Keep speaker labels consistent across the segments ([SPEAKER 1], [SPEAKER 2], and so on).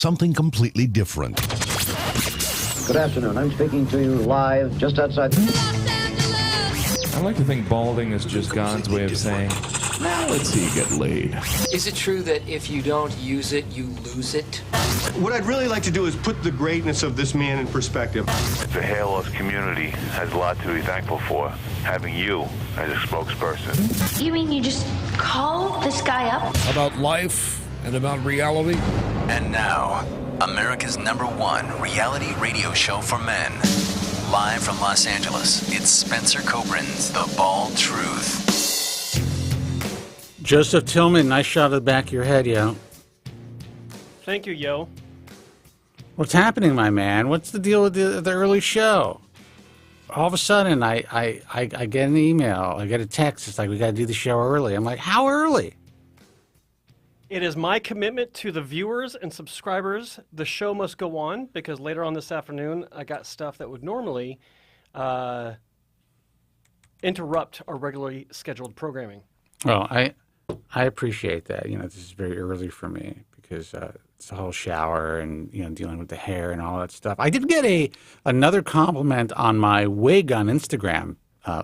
[SPEAKER 1] something completely different.
[SPEAKER 2] Good afternoon. I'm speaking to you live just outside
[SPEAKER 3] I like to think balding is just God's way of saying, now let's see you get laid.
[SPEAKER 4] Is it true that if you don't use it, you lose it?
[SPEAKER 5] What I'd really like to do is put the greatness of this man in perspective.
[SPEAKER 6] The hair loss community has a lot to be thankful for, having you as a spokesperson.
[SPEAKER 7] You mean you just call this guy up?
[SPEAKER 8] About life and about reality.
[SPEAKER 9] And now, America's #1 reality radio show for men. Live from Los Angeles, it's Spencer Kobren's The Bald Truth.
[SPEAKER 10] Joseph Tillman, nice shot of the back of your head, yo.
[SPEAKER 11] Thank you, yo.
[SPEAKER 10] What's happening, my man? What's the deal with the early show? All of a sudden, I get an email, I get a text. It's like, we got to do the show early. I'm like, how early?
[SPEAKER 11] It is my commitment to the viewers and subscribers. The show must go on because later on this afternoon, I got stuff that would normally interrupt our regularly scheduled programming.
[SPEAKER 10] Well, I appreciate that. You know, this is very early for me because it's the whole shower and, you know, dealing with the hair and all that stuff. I did get another compliment on my wig on Instagram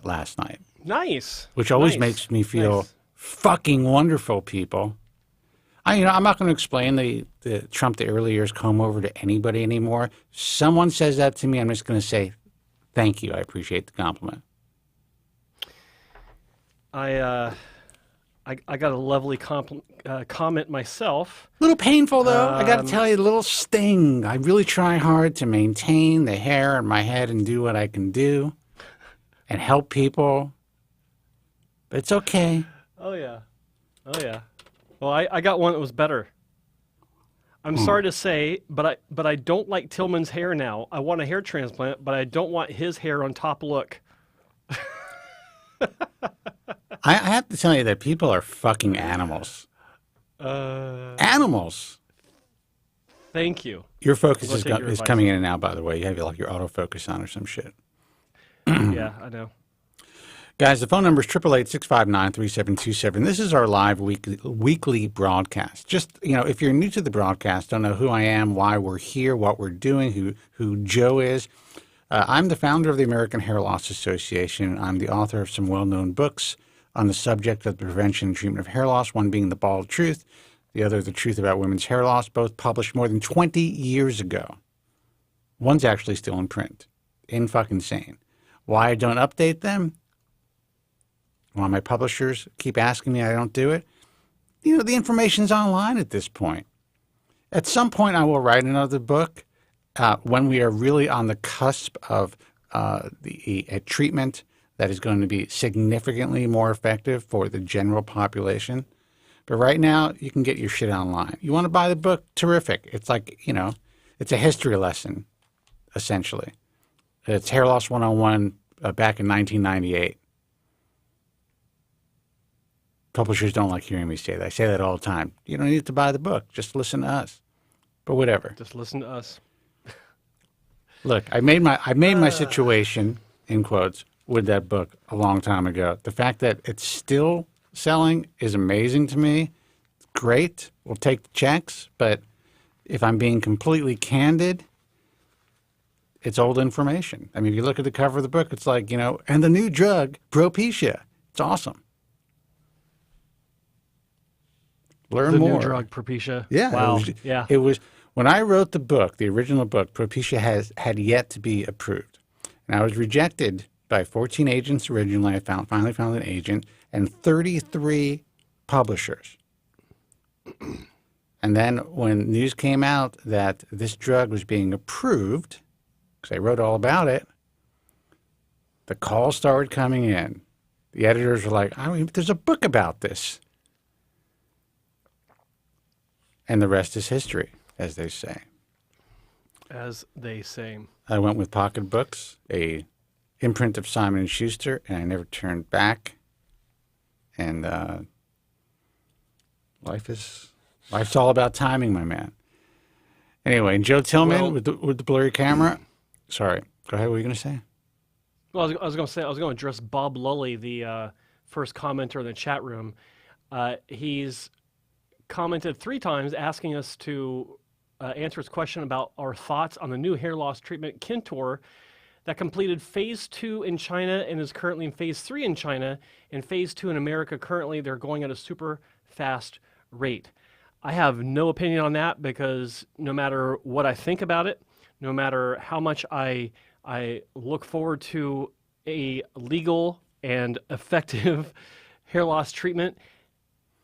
[SPEAKER 10] last night.
[SPEAKER 11] Nice.
[SPEAKER 10] Which always makes me feel fucking wonderful, people. I'm not going to explain the Trump the early years comb over to anybody anymore. Someone says that to me, I'm just going to say, thank you. I appreciate the compliment.
[SPEAKER 11] I got a lovely comment myself.
[SPEAKER 10] A little painful, though. I got to tell you, a little sting. I really try hard to maintain the hair in my head and do what I can do and help people. But it's okay.
[SPEAKER 11] Oh, yeah. Oh, yeah. Well, I got one that was better. I'm sorry to say, but I don't like Tillman's hair now. I want a hair transplant, but I don't want his hair on top look.
[SPEAKER 10] I have to tell you that people are fucking animals. Animals.
[SPEAKER 11] Thank you.
[SPEAKER 10] Your focus is coming in and out, by the way. You have like your autofocus on or some shit.
[SPEAKER 11] Yeah, I know.
[SPEAKER 10] Guys, the phone number is 888-659-3727. This is our live weekly broadcast. Just, you know, if you're new to the broadcast, don't know who I am, why we're here, what we're doing, who Joe is. I'm the founder of the American Hair Loss Association. I'm the author of some well-known books on the subject of the prevention and treatment of hair loss, one being The Bald Truth, the other The Truth About Women's Hair Loss, both published more than 20 years ago. One's actually still in print. Insane. Why I don't update them? Why my publishers keep asking me I don't do it? You know, the information's online at this point. At some point, I will write another book when we are really on the cusp of a treatment that is going to be significantly more effective for the general population. But right now, you can get your shit online. You want to buy the book? Terrific. It's like, you know, it's a history lesson, essentially. It's Hair Loss 101 back in 1998. Publishers don't like hearing me say that. I say that all the time. You don't need to buy the book. Just listen to us. But whatever.
[SPEAKER 11] Just listen to us.
[SPEAKER 10] Look, I made my situation, in quotes, with that book a long time ago. The fact that it's still selling is amazing to me. It's great. We'll take the checks. But if I'm being completely candid, it's old information. I mean, if you look at the cover of the book, it's like, you know, and the new drug, Propecia. It's awesome. Learn more.
[SPEAKER 11] The new drug, Propecia.
[SPEAKER 10] Yeah.
[SPEAKER 11] Wow.
[SPEAKER 10] It was when I wrote the book, the original book, Propecia had yet to be approved. And I was rejected by 14 agents originally. I finally found an agent and 33 publishers. And then when news came out that this drug was being approved, because I wrote all about it, the calls started coming in. The editors were like, there's a book about this. And the rest is history, as they say.
[SPEAKER 11] As they say.
[SPEAKER 10] I went with Pocket Books, a imprint of Simon & Schuster, and I never turned back. And life's all about timing, my man. Anyway, and Joe Tillman with the blurry camera. Sorry, go ahead. What were you going to say?
[SPEAKER 11] Well, I was going to address Bob Lully, the first commenter in the chat room. He's commented 3 times asking us to answers question about our thoughts on the new hair loss treatment Kintor that completed phase 2 in China and is currently in phase 3 in China, and phase 2 in America. Currently, they're going at a super fast rate. I have no opinion on that because no matter what I think about it, no matter how much I look forward to a legal and effective hair loss treatment,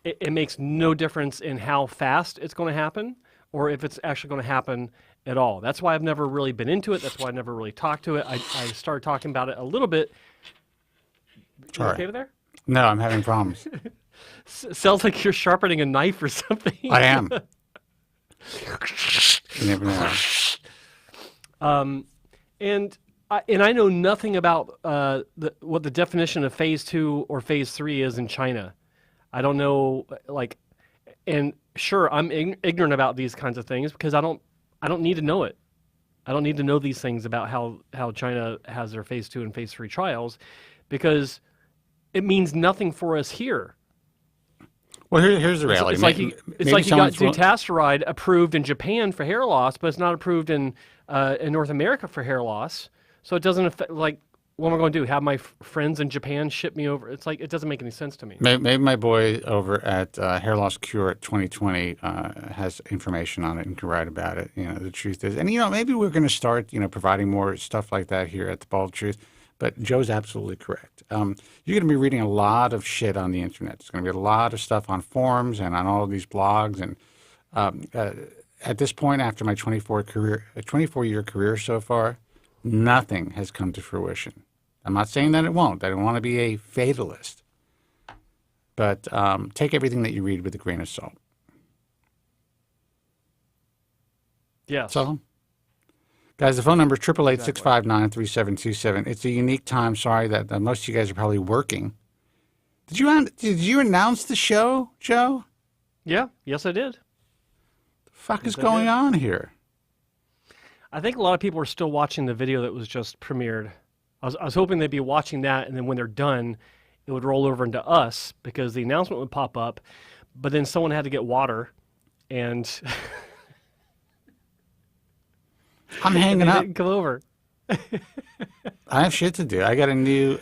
[SPEAKER 11] it makes no difference in how fast it's going to happen or if it's actually going to happen at all. That's why I've never really been into it. That's why I never really talked to it. I started talking about it a little bit. You okay over there?
[SPEAKER 10] No, I'm having problems.
[SPEAKER 11] Sounds like you're sharpening a knife or something.
[SPEAKER 10] I am. You never know.
[SPEAKER 11] And I know nothing about what the definition of phase 2 or phase 3 is in China. I don't know, and sure, I'm ignorant about these kinds of things because I don't need to know it. I don't need to know these things about how China has their phase 2 and phase 3 trials because it means nothing for us here.
[SPEAKER 10] Well, here's the reality.
[SPEAKER 11] It's like you got Finasteride approved in Japan for hair loss, but it's not approved in North America for hair loss. So it doesn't affect, what am I going to do? Have my friends in Japan ship me over? It's it doesn't make any sense to me.
[SPEAKER 10] Maybe my boy over at Hair Loss Cure 2020 has information on it and can write about it. The truth is, and maybe we're going to start, providing more stuff like that here at The Bald Truth. But Joe's absolutely correct. You're going to be reading a lot of shit on the internet. There's going to be a lot of stuff on forums and on all of these blogs. And at this point, after my 24-year career so far, nothing has come to fruition. I'm not saying that it won't. I don't want to be a fatalist. But take everything that you read with a grain of salt.
[SPEAKER 11] Yes.
[SPEAKER 10] So, guys, the phone number is 888-659-3727. It's a unique time. Sorry that most of you guys are probably working. Did you announce the show, Joe?
[SPEAKER 11] Yeah. Yes, I did.
[SPEAKER 10] The fuck is going on here?
[SPEAKER 11] I think a lot of people are still watching the video that was just premiered. I was hoping they'd be watching that, and then when they're done, it would roll over into us because the announcement would pop up, but then someone had to get water, and
[SPEAKER 10] I'm hanging up.
[SPEAKER 11] Come over.
[SPEAKER 10] I have shit to do. I got a new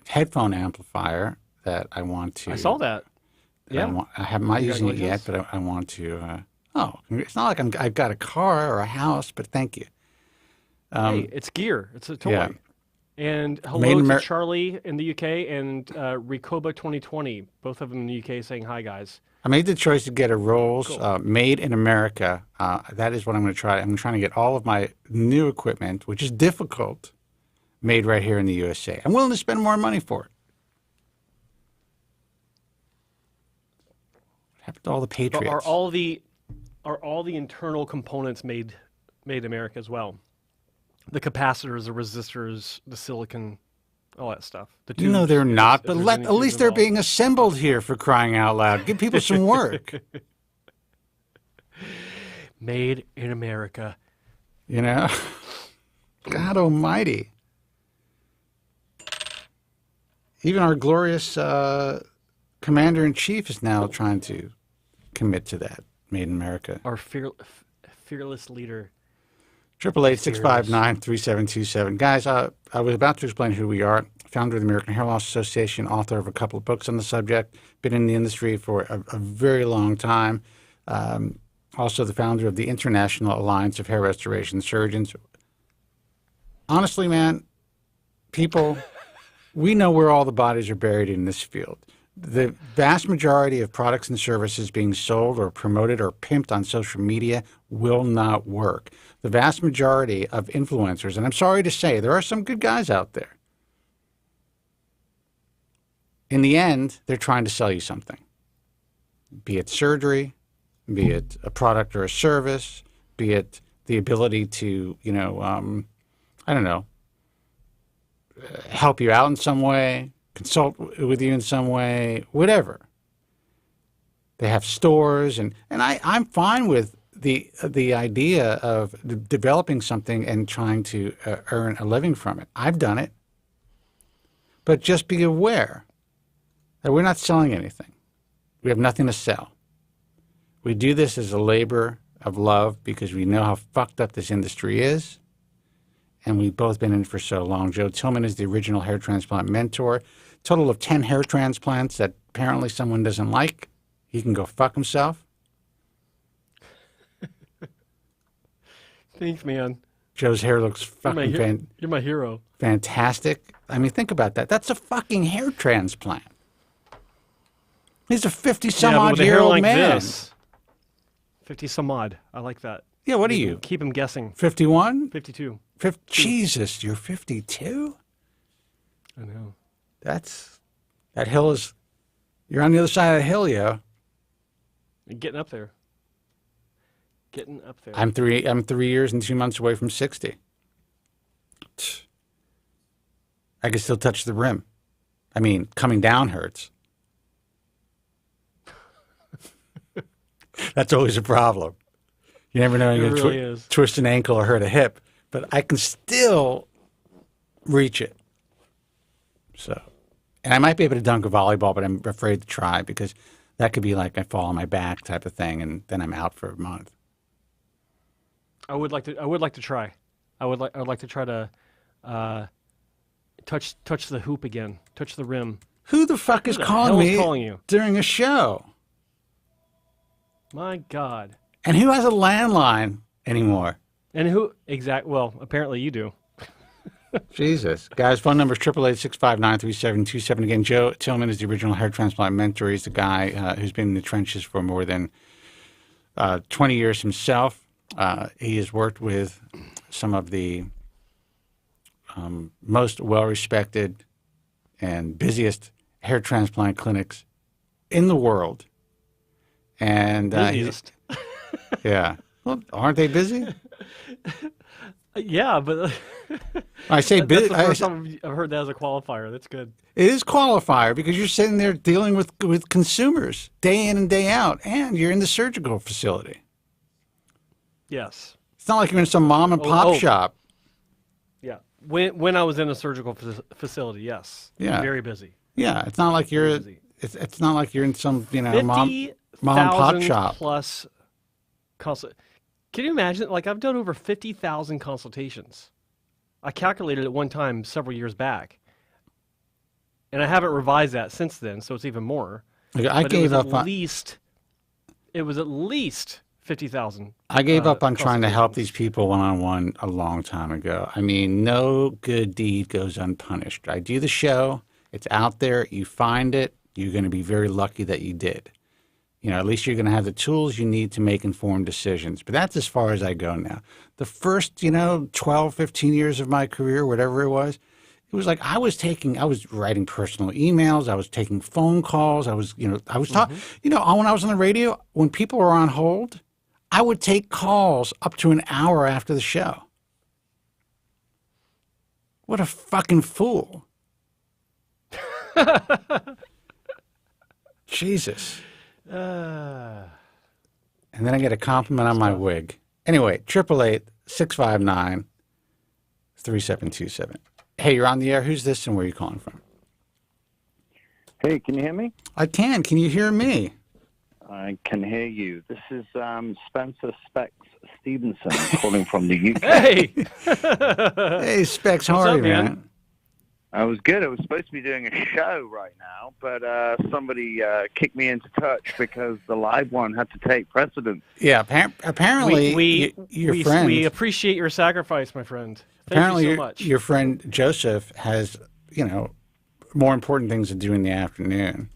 [SPEAKER 10] headphone amplifier that I want to.
[SPEAKER 11] I saw that. Yeah.
[SPEAKER 10] I'm not using it yet, but I want to. It's not like I've got a car or a house, but thank you.
[SPEAKER 11] Hey, it's gear. It's a toy.
[SPEAKER 10] Yeah.
[SPEAKER 11] And hello to Charlie in the UK and Recoba 2020, both of them in the UK saying hi, guys.
[SPEAKER 10] I made the choice to get a Rolls made in America. That is what I'm going to try. I'm trying to get all of my new equipment, which is difficult, made right here in the USA. I'm willing to spend more money for it. What happened to all the patriots?
[SPEAKER 11] But are all the internal components made in America as well? The capacitors, the resistors, the silicon, all that stuff.
[SPEAKER 10] No, they're not. But at least they're being assembled here, for crying out loud. Give people some work.
[SPEAKER 11] Made in America.
[SPEAKER 10] God almighty. Even our glorious commander-in-chief is now trying to commit to that. Made in America.
[SPEAKER 11] Our fearless leader.
[SPEAKER 10] 888-659-3727. Guys, I was about to explain who we are. Founder of the American Hair Loss Association, author of a couple of books on the subject, been in the industry for a very long time. Also the founder of the International Alliance of Hair Restoration Surgeons. Honestly, man, people, we know where all the bodies are buried in this field. The vast majority of products and services being sold or promoted or pimped on social media will not work. The vast majority of influencers, and I'm sorry to say, there are some good guys out there. In the end, they're trying to sell you something. Be it surgery, be it a product or a service, be it the ability to, help you out in some way, consult with you in some way, whatever. They have stores, and I'm fine with the idea of developing something and trying to earn a living from it. I've done it. But just be aware that we're not selling anything. We have nothing to sell. We do this as a labor of love because we know how fucked up this industry is. And we've both been in it for so long. Joe Tillman is the original hair transplant mentor. Total of 10 hair transplants that apparently someone doesn't like. He can go fuck himself.
[SPEAKER 11] Thanks, man.
[SPEAKER 10] Joe's hair looks fucking
[SPEAKER 11] You're my hero.
[SPEAKER 10] Fantastic. I mean, think about that. That's a fucking hair transplant. He's a 50-some-odd-year-old
[SPEAKER 11] like
[SPEAKER 10] man.
[SPEAKER 11] This, 50-some-odd. I like that.
[SPEAKER 10] Yeah, what are you?
[SPEAKER 11] Keep him guessing.
[SPEAKER 10] 51?
[SPEAKER 11] 52.
[SPEAKER 10] Jesus, you're 52?
[SPEAKER 11] I know.
[SPEAKER 10] That hill is, you're on the other side of the hill, yo.
[SPEAKER 11] You're getting up there. Getting up there.
[SPEAKER 10] I'm 3 years and 2 months away from 60. I can still touch the rim. I mean, coming down hurts. That's always a problem. You never know you're going to twist an ankle or hurt a hip, but I can still reach it. So, and I might be able to dunk a volleyball, but I'm afraid to try because that could be like I fall on my back type of thing, and then I'm out for a month.
[SPEAKER 11] I would like to try. I would like to try to touch the hoop again, touch the rim.
[SPEAKER 10] Who the fuck is calling me
[SPEAKER 11] calling
[SPEAKER 10] during a show?
[SPEAKER 11] My God.
[SPEAKER 10] And who has a landline anymore?
[SPEAKER 11] And who Well, apparently you do.
[SPEAKER 10] Jesus. Guys, phone number is 888-659-3727. Again, Joe Tillman is the original hair transplant mentor. He's the guy who's been in the trenches for more than 20 years himself. He has worked with some of the most well-respected and busiest hair transplant clinics in the world. And
[SPEAKER 11] busiest.
[SPEAKER 10] Yeah. Well, aren't they busy?
[SPEAKER 11] Yeah, but
[SPEAKER 10] I say busy.
[SPEAKER 11] That's the first time I've heard that as a qualifier. That's good.
[SPEAKER 10] It is qualifier because you're sitting there dealing with consumers day in and day out, and you're in the surgical facility.
[SPEAKER 11] Yes.
[SPEAKER 10] It's not like you're in some mom and pop shop.
[SPEAKER 11] Yeah. When I was in a surgical facility, yes.
[SPEAKER 10] Yeah.
[SPEAKER 11] Very busy.
[SPEAKER 10] Yeah. It's not like you're. It's not like you're in some mom and pop shop.
[SPEAKER 11] Plus Can you imagine? Like, I've done over 50,000 consultations. I calculated it one time several years back. And I haven't revised that since then, so it's even more.
[SPEAKER 10] I gave up
[SPEAKER 11] on... It was at least 50,000.
[SPEAKER 10] I gave up on trying to help these people one-on-one a long time ago. I mean, no good deed goes unpunished. I do the show. It's out there. You find it. You're going to be very lucky that you did. At least you're going to have the tools you need to make informed decisions. But that's as far as I go now. The first, 12, 15 years of my career, whatever it was like I was writing personal emails. I was taking phone calls. I was talking, when I was on the radio, when people were on hold, I would take calls up to an hour after the show. What a fucking fool. Jesus. And then I get a compliment on my wig. Anyway, 888-659-3727. Hey, you're on the air. Who's this and where are you calling from?
[SPEAKER 1] Hey, can you hear me?
[SPEAKER 10] I can. Can you hear me?
[SPEAKER 1] I can hear you. This is Spencer Specs Stevenson calling from the UK.
[SPEAKER 11] Hey!
[SPEAKER 10] Hey, Specs. How are you, man?
[SPEAKER 1] I was good. I was supposed to be doing a show right now, but somebody kicked me into touch because the live one had to take precedence.
[SPEAKER 10] Yeah, apparently your friend...
[SPEAKER 11] We appreciate your sacrifice, my friend.
[SPEAKER 10] Apparently
[SPEAKER 11] Thank you so much.
[SPEAKER 10] Your friend Joseph has, more important things to do in the afternoon.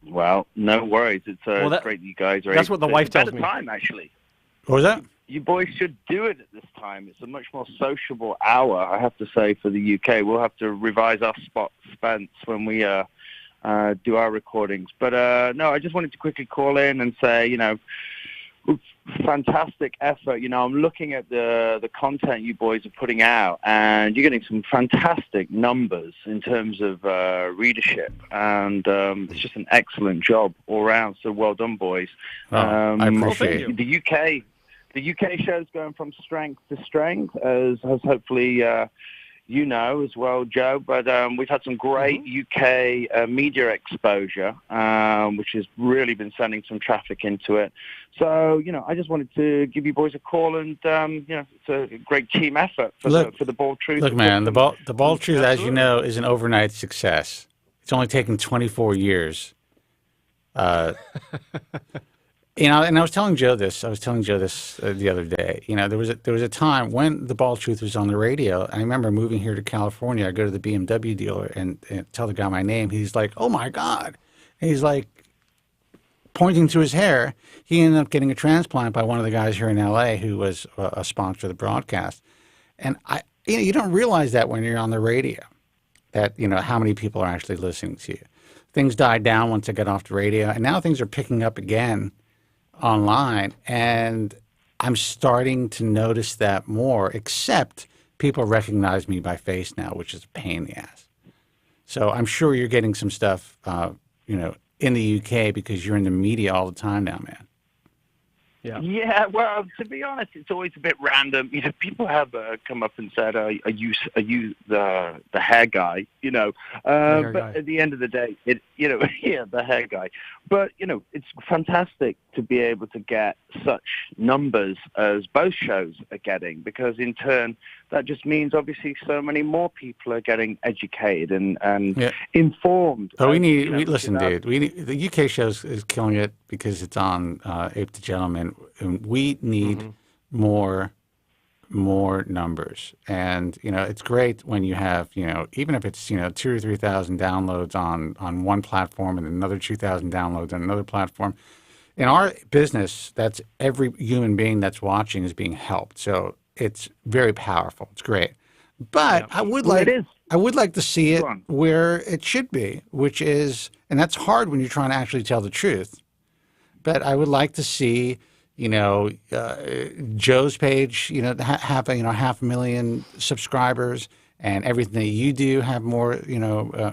[SPEAKER 1] Well, no worries. It's great that you guys are.
[SPEAKER 11] That's what the wife tells me.
[SPEAKER 1] It's a better time, actually.
[SPEAKER 10] What was that?
[SPEAKER 1] You boys should do it at this time. It's a much more sociable hour, I have to say, for the UK. We'll have to revise our spot, Spence, when we do our recordings. But, no, I just wanted to quickly call in and say, fantastic effort. I'm looking at the content you boys are putting out, and you're getting some fantastic numbers in terms of readership. And it's just an excellent job all around. So well done, boys.
[SPEAKER 10] I appreciate it.
[SPEAKER 1] The UK show's going from strength to strength, as hopefully you know as well, Joe, but we've had some great UK media exposure, which has really been sending some traffic into it. So, I just wanted to give you boys a call, and, it's a great team effort for the Bald Truth.
[SPEAKER 10] Look, man, the Bald Truth, as you know, is an overnight success. It's only taken 24 years. And I was telling Joe this. The other day. There was a time when the Bald Truth was on the radio. I remember moving here to California. I go to the BMW dealer and tell the guy my name. He's like, "Oh my God!" And he's like pointing to his hair. He ended up getting a transplant by one of the guys here in LA who was a sponsor of the broadcast. And you don't realize that when you're on the radio, that how many people are actually listening to you. Things died down once I got off the radio, and now things are picking up again online, and I'm starting to notice that more, except people recognize me by face now, which is a pain in the ass. So I'm sure you're getting some stuff, in the UK because you're in the media all the time now, man.
[SPEAKER 1] Yeah, well, to be honest, it's always a bit random. People have come up and said, "Are you the hair guy?" But at the end of the day, the hair guy. But it's fantastic to be able to get such numbers as both shows are getting, because in turn that just means obviously so many more people are getting educated and informed.
[SPEAKER 10] Oh, listen, dude. The UK show is killing it because it's on Ape the Gentleman. And we need more numbers, and it's great when you have even if it's 2,000 or 3,000 downloads on one platform and another 2,000 downloads on another platform. In our business, that's every human being that's watching is being helped. So it's very powerful. It's great, but I would like to see it where it should be, which is, and that's hard when you're trying to actually tell the truth. But I would like to see. Joe's page, have 500,000 subscribers, and everything that you do have more,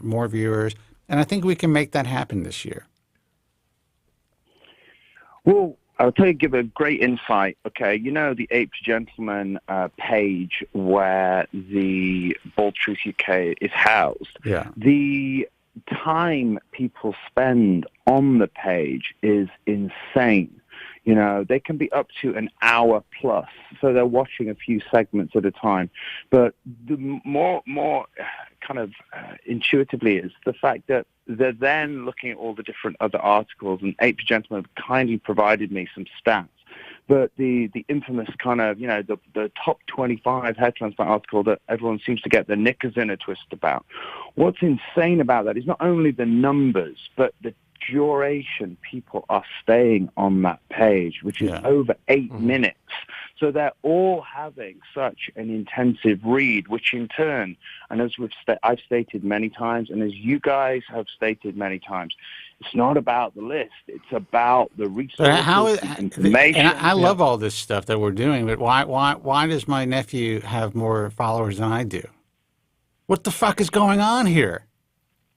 [SPEAKER 10] more viewers. And I think we can make that happen this year.
[SPEAKER 1] Well, I'll give a great insight. Okay, the Ape Gentleman page where the Bald Truth UK is housed.
[SPEAKER 10] Yeah.
[SPEAKER 1] The time people spend on the page is insane. They can be up to an hour plus, so they're watching a few segments at a time. But the more kind of intuitively is the fact that they're then looking at all the different other articles, and Ape Gentleman kindly provided me some stats. But the infamous kind of, the top 25 hair transplant article that everyone seems to get their knickers in a twist about. What's insane about that is not only the numbers, but the duration people are staying on that page, which is over 8 minutes. So they're all having such an intensive read, which in turn, and as I've stated many times, and as you guys have stated many times, it's not about the list. It's about the resources, information.
[SPEAKER 10] And I love all this stuff that we're doing, but why does my nephew have more followers than I do? What the fuck is going on here?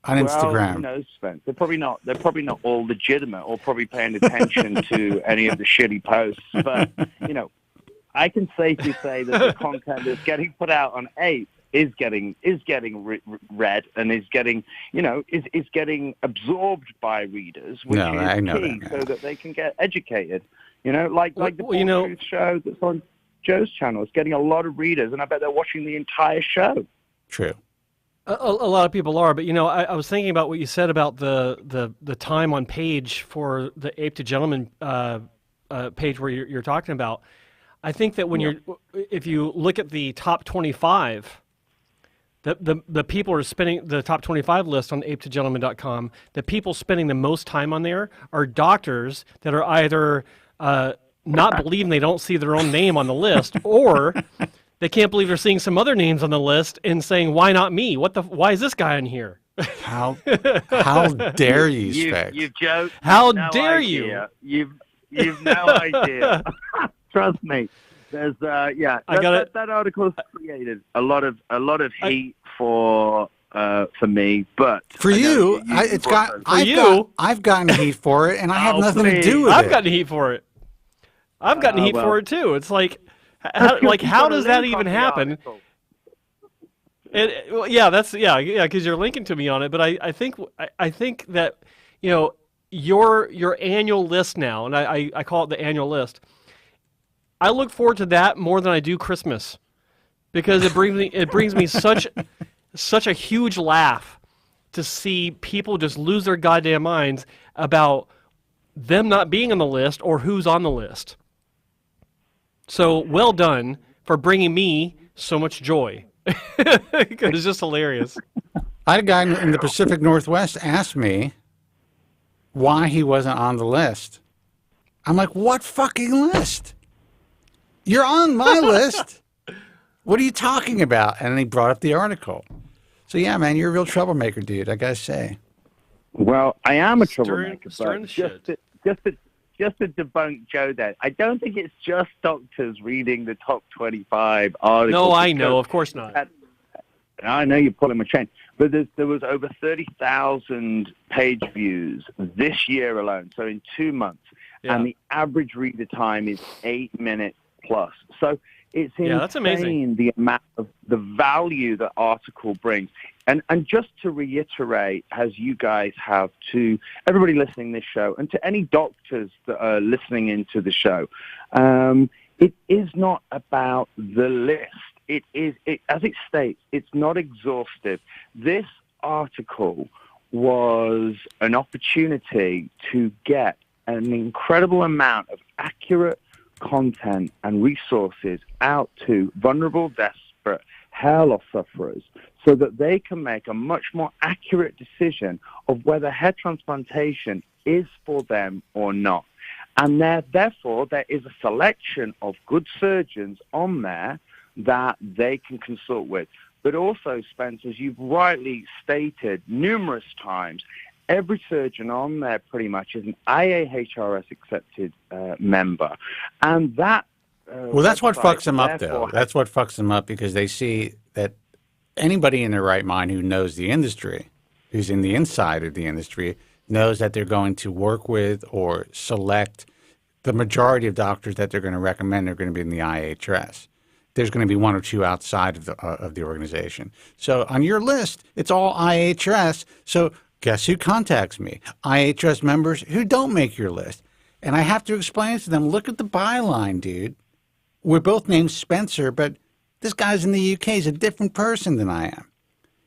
[SPEAKER 10] On Instagram.
[SPEAKER 1] Who knows, Spence? They're probably not all legitimate or probably paying attention to any of the shitty posts. But I can safely say that the content that's getting put out on Ape is getting read and is getting is getting absorbed by readers, which is key, so that they can get educated. Like the Truth show that's on Joe's channel is getting a lot of readers, and I bet they're watching the entire show.
[SPEAKER 10] True.
[SPEAKER 11] A lot of people are, but I was thinking about what you said about the time on page for the Ape to Gentleman page where you're talking about. I think that if you look at the top 25, the people are spending the top 25 list on apetojgentleman.com. The people spending the most time on there are doctors that are either not believing they don't see their own name on the list, or they can't believe they're seeing some other names on the list and saying, "Why not me? Why is this guy in here?"
[SPEAKER 10] How dare you, Specs?
[SPEAKER 1] You've joked.
[SPEAKER 11] How dare you?
[SPEAKER 1] You've no idea. Trust me. There's that article's created a lot of heat for me, but
[SPEAKER 10] for you, I've gotten heat for it, and I have nothing to do with it.
[SPEAKER 11] I've gotten heat for it. I've gotten heat for it too. It's like. How does that even happen? Well, yeah, because you're linking to me on it. But I think that your annual list now, and I call it the annual list. I look forward to that more than I do Christmas, because it brings me such a huge laugh to see people just lose their goddamn minds about them not being on the list or who's on the list. So well done for bringing me so much joy. It's just hilarious.
[SPEAKER 10] I had a guy in the Pacific Northwest ask me why he wasn't on the list. I'm like, what fucking list? You're on my list. What are you talking about? And then he brought up the article. So yeah, man, you're a real troublemaker, dude. I gotta say.
[SPEAKER 1] Well, I am a troublemaker,
[SPEAKER 11] stirring
[SPEAKER 1] but
[SPEAKER 11] shit.
[SPEAKER 1] just to debunk Joe there, I don't think it's just doctors reading the top 25 articles.
[SPEAKER 11] No, I know, of course not.
[SPEAKER 1] I know you're pulling my chain, but there was over 30,000 page views this year alone, so in 2 months, and the average reader time is 8 minutes plus. So it's insane,
[SPEAKER 11] that's amazing.
[SPEAKER 1] The amount of the value that article brings. And just to reiterate, as you guys have to everybody listening to this show, and to any doctors that are listening into the show, it is not about the list. It is, as it states, it's not exhaustive. This article was an opportunity to get an incredible amount of accurate content and resources out to vulnerable, desperate hair loss sufferers so that they can make a much more accurate decision of whether hair transplantation is for them or not. And therefore, there is a selection of good surgeons on there that they can consult with. But also, Spence, as you've rightly stated numerous times, every surgeon on there pretty much is an IAHRS accepted member. And that...
[SPEAKER 10] well, that's what fucks them up, though. That's what fucks them up, because they see that anybody in their right mind who knows the industry, who's in the inside of the industry, knows that they're going to work with or select the majority of doctors that they're going to recommend are going to be in the IAHRS. There's going to be one or two outside of the organization. So on your list, it's all IAHRS. So guess who contacts me? IAHRS members who don't make your list. And I have to explain to them, look at the byline, dude. We're both named Spencer, but this guy's in the UK. He's a different person than I am.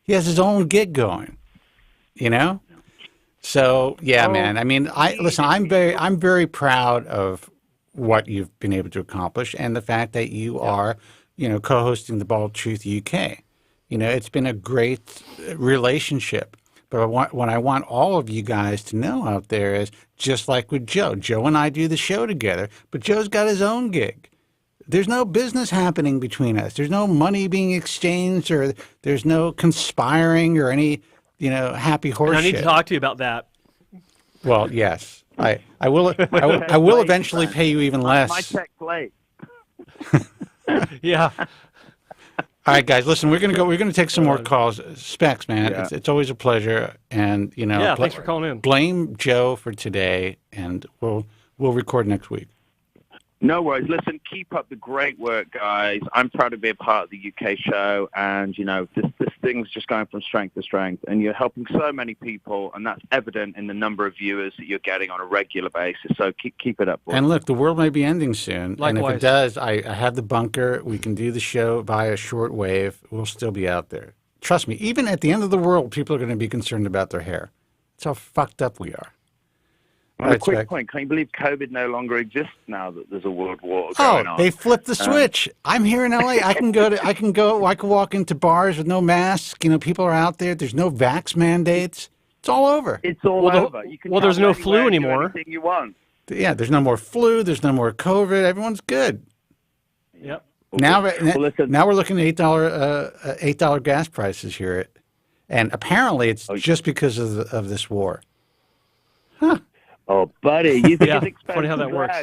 [SPEAKER 10] He has his own gig going, you know? So, yeah, man. I mean, listen, I'm very proud of what you've been able to accomplish, and the fact that you are, co-hosting the Bald Truth UK. It's been a great relationship. But what I want all of you guys to know out there is, just like with Joe and I do the show together, but Joe's got his own gig. There's no business happening between us. There's no money being exchanged, or there's no conspiring or any, happy horse shit.
[SPEAKER 11] I need to talk to you about that.
[SPEAKER 10] Well, yes. I will eventually pay you even less.
[SPEAKER 1] My check's late.
[SPEAKER 11] Yeah.
[SPEAKER 10] All right, guys. Listen, we're gonna take some more calls. Specs, man. Yeah. It's always a pleasure, and
[SPEAKER 11] thanks for calling in.
[SPEAKER 10] Blame Joe for today, and we'll record next week.
[SPEAKER 1] No worries. Listen, keep up the great work, guys. I'm proud to be a part of the UK show, and this thing's just going from strength to strength, and you're helping so many people, and that's evident in the number of viewers that you're getting on a regular basis. So keep it up, boys.
[SPEAKER 10] And look, the world may be ending soon,
[SPEAKER 11] Likewise.
[SPEAKER 10] And if it does, I have the bunker. We can do the show via shortwave. We'll still be out there. Trust me. Even at the end of the world, people are going to be concerned about their hair. That's how fucked up we are.
[SPEAKER 1] On a quick point, can you believe COVID no longer exists now that there's a world war going on?
[SPEAKER 10] They flipped the switch. I'm here in LA. I can walk into bars with no mask. People are out there. There's no vax mandates. It's all over.
[SPEAKER 1] It's all over. You can
[SPEAKER 11] there's no flu anymore.
[SPEAKER 1] Anything you want.
[SPEAKER 10] Yeah, there's no more flu. There's no more COVID. Everyone's good.
[SPEAKER 11] Yep.
[SPEAKER 10] Now we're looking at $8 gas prices here, and apparently it's just because of this war. Huh.
[SPEAKER 1] Oh, buddy, you think it's expensive?
[SPEAKER 11] Funny how that works.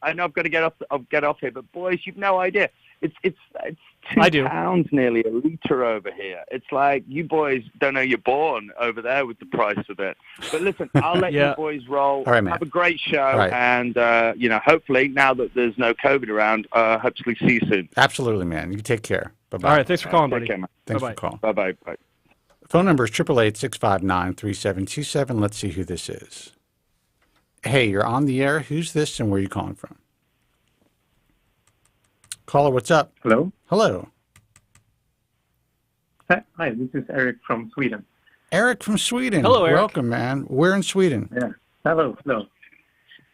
[SPEAKER 1] I know I've got to get off here, but boys, you've no idea. It's £2 nearly a litre over here. It's like you boys don't know you're born over there with the price of it. But listen, I'll let you boys roll.
[SPEAKER 10] All right, man.
[SPEAKER 1] Have a great show, and hopefully now that there's no COVID around, hopefully see you soon.
[SPEAKER 10] Absolutely, man. You take care. Bye-bye.
[SPEAKER 11] All right, thanks for calling, buddy.
[SPEAKER 1] Take care, man.
[SPEAKER 10] Thanks
[SPEAKER 11] Bye-bye.
[SPEAKER 10] for calling.
[SPEAKER 1] Bye-bye. Bye.
[SPEAKER 10] Phone number is 888-659-3727. Let's see who this is. Hey, you're on the air. Who's this and where are you calling from? Caller, what's up?
[SPEAKER 12] Hello.
[SPEAKER 10] Hello.
[SPEAKER 12] Hi, this is Eric from Sweden.
[SPEAKER 10] Eric from Sweden.
[SPEAKER 11] Hello, Eric.
[SPEAKER 10] Welcome, man. Where in Sweden?
[SPEAKER 12] Yeah. Hello.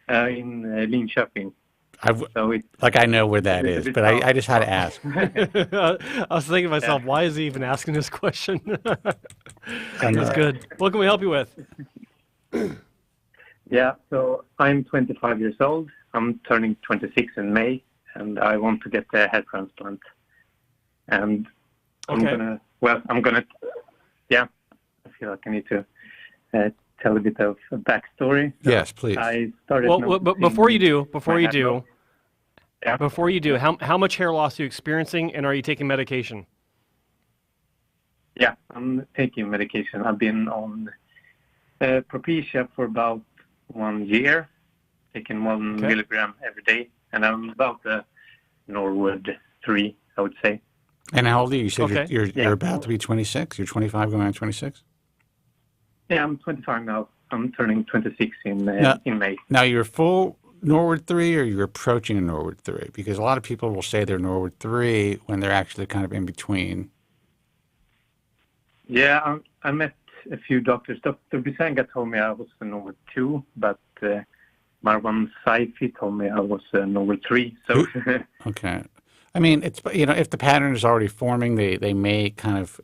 [SPEAKER 12] In Linköping.
[SPEAKER 10] I know where that is, but I just had to ask.
[SPEAKER 11] I was thinking to myself, why is he even asking this question? That's good. What can we help you with?
[SPEAKER 12] Yeah, so I'm 25 years old. I'm turning 26 in May, and I want to get a hair transplant. And I feel like I need to tell a bit of a backstory.
[SPEAKER 10] Yes, please.
[SPEAKER 12] I started.
[SPEAKER 11] But before you do, how much hair loss are you experiencing, and are you taking medication?
[SPEAKER 12] Yeah, I'm taking medication. I've been on Propecia for about 1 year, taking 1 milligram every day, and I'm about Norwood 3, I would say.
[SPEAKER 10] And how old are you? You said you're about to be 26? You're 25 going on 26?
[SPEAKER 12] Yeah, I'm 25 now. I'm turning 26 in May.
[SPEAKER 10] Now, you're full Norwood 3 or you're approaching a Norwood 3? Because a lot of people will say they're Norwood 3 when they're actually kind of in between.
[SPEAKER 12] Yeah, I met a few doctors. Dr. Bisanga told me I was a Norwood 2, but Marwan Saifi told me I was a Norwood 3. So
[SPEAKER 10] okay. I mean, it's, if the pattern is already forming, they may kind of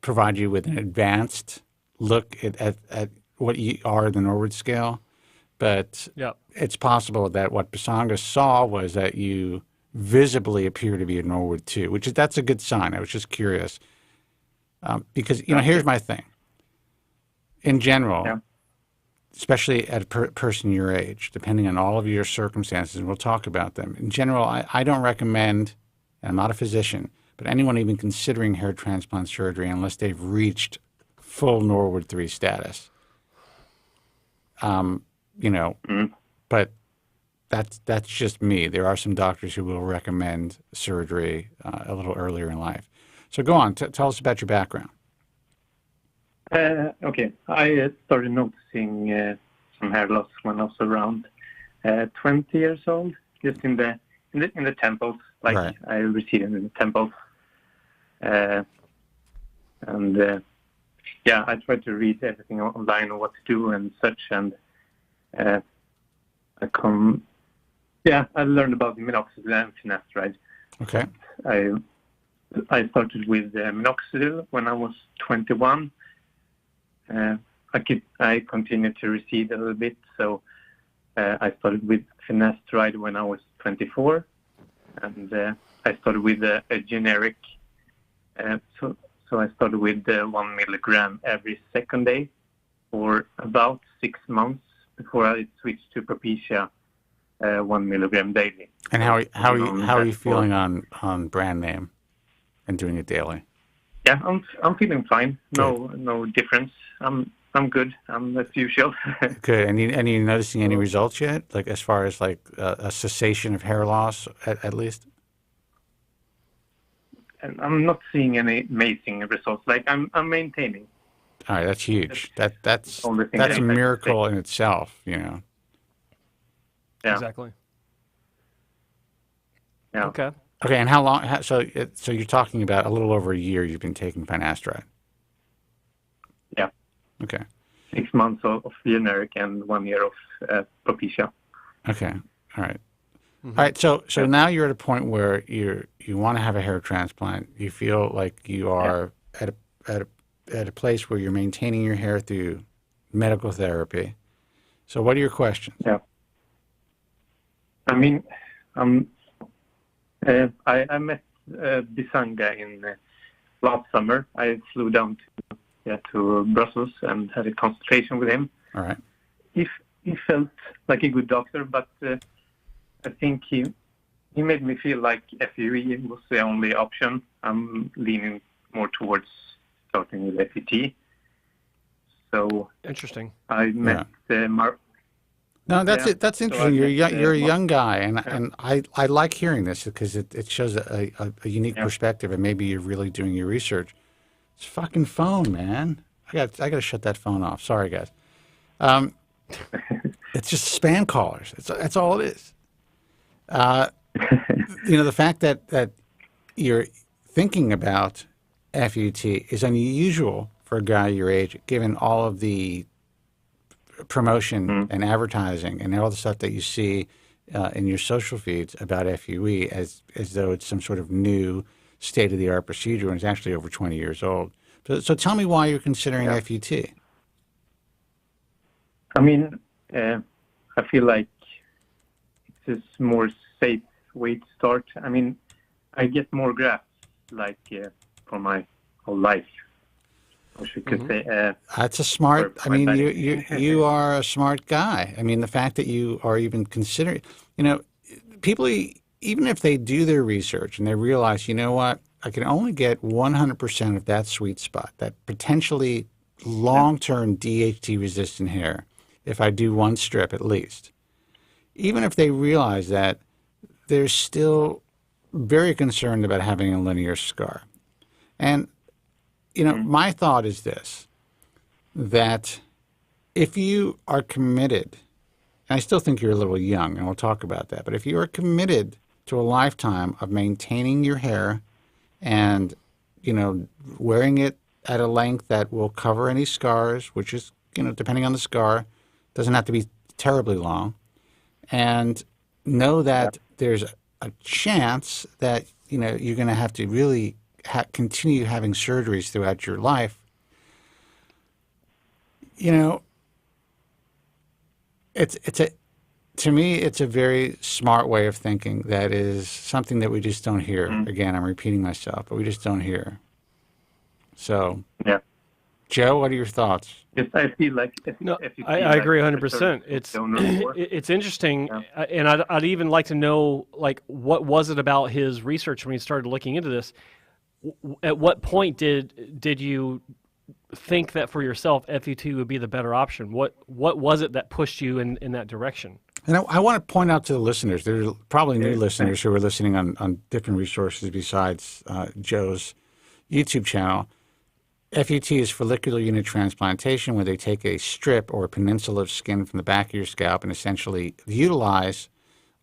[SPEAKER 10] provide you with an advanced look at what you are in the Norwood scale. But it's possible that what Bisanga saw was that you visibly appear to be a Norwood 2, that's a good sign. I was just curious. Because, here's my thing. In general, especially at a person your age, depending on all of your circumstances, and we'll talk about them. In general, I don't recommend, and I'm not a physician, but anyone even considering hair transplant surgery unless they've reached full Norwood 3 status. But that's just me. There are some doctors who will recommend surgery a little earlier in life. So go on. Tell us about your background.
[SPEAKER 12] Okay. I started noticing some hair loss when I was around 20 years old, just in the temples, I receded in the temples. I tried to read everything online on what to do and such, and I learned about Minoxidil and Finasteride.
[SPEAKER 10] Okay.
[SPEAKER 12] I started with Minoxidil when I was 21. I continued to recede a little bit, so I started with Finasteride when I was 24, and I started with a generic. So I started with 1 milligram every second day for about 6 months before I switched to Propecia 1 milligram daily.
[SPEAKER 10] And how are you feeling on brand name and doing it daily?
[SPEAKER 12] Yeah, I'm feeling fine. No difference. I'm good. I'm as usual.
[SPEAKER 10] Good. And you noticing any results yet? Like as far as like a cessation of hair loss at least?
[SPEAKER 12] And I'm not seeing any amazing results. Like I'm maintaining.
[SPEAKER 10] All right, that's huge. That's a miracle in itself.
[SPEAKER 12] Yeah.
[SPEAKER 11] Exactly.
[SPEAKER 12] Yeah.
[SPEAKER 11] Okay.
[SPEAKER 10] Okay, and how long? So you're talking about a little over a year you've been taking Finasteride.
[SPEAKER 12] Yeah.
[SPEAKER 10] Okay.
[SPEAKER 12] 6 months of generic and 1 year of Propecia.
[SPEAKER 10] Okay. All right. Mm-hmm. All right. So now you're at a point where you want to have a hair transplant. You feel like you are at a place where you're maintaining your hair through medical therapy. So what are your questions?
[SPEAKER 12] Yeah. I mean, I met Bisanga in last summer. I flew down to Brussels and had a consultation with him.
[SPEAKER 10] All right.
[SPEAKER 12] He felt like a good doctor, but I think he made me feel like FUE was the only option. I'm leaning more towards starting with FET. So
[SPEAKER 11] interesting.
[SPEAKER 12] I met
[SPEAKER 10] No, that's
[SPEAKER 12] Yeah.
[SPEAKER 10] it. That's
[SPEAKER 12] So
[SPEAKER 10] interesting.
[SPEAKER 12] I
[SPEAKER 10] You're a
[SPEAKER 12] guess,
[SPEAKER 10] young guy, and I like hearing this because it shows a unique perspective, and maybe you're really doing your research. It's a fucking phone, man. I got to shut that phone off. Sorry, guys. It's just spam callers. That's all it is. The fact that you're thinking about FUT is unusual for a guy your age, given all of the promotion and advertising and all the stuff that you see in your social feeds about FUE as though it's some sort of new state-of-the-art procedure when it's actually over 20 years old. So tell me why you're considering FUT.
[SPEAKER 12] I mean, I feel like it's a more safe way to start. I mean, I get more grafts for my whole life. You could say.
[SPEAKER 10] That's a smart. I mean, you are a smart guy. I mean, the fact that you are even considering, people, even if they do their research and they realize, you know what, I can only get 100% of that sweet spot, that potentially long-term DHT-resistant hair, if I do one strip at least. Even if they realize that, they're still very concerned about having a linear scar. And my thought is this, that if you are committed, and I still think you're a little young, and we'll talk about that, but if you are committed to a lifetime of maintaining your hair and, wearing it at a length that will cover any scars, which is, depending on the scar, doesn't have to be terribly long, and know that there's a chance that, you're going to have to really continue having surgeries throughout your life, to me, it's a very smart way of thinking that is something that we just don't hear. Again, I'm repeating myself, but we just don't hear. So, Joe, what are your thoughts?
[SPEAKER 12] Yes, I feel like
[SPEAKER 11] I agree 100%. It's interesting, and I'd even like to know, what was it about his research when he started looking into this? At what point did you think that for yourself FUT would be the better option? What was it that pushed you in that direction?
[SPEAKER 10] And I want to point out to the listeners, there's probably new listeners who are listening on different resources besides Joe's YouTube channel. FUT is follicular unit transplantation, where they take a strip or a peninsula of skin from the back of your scalp and essentially utilize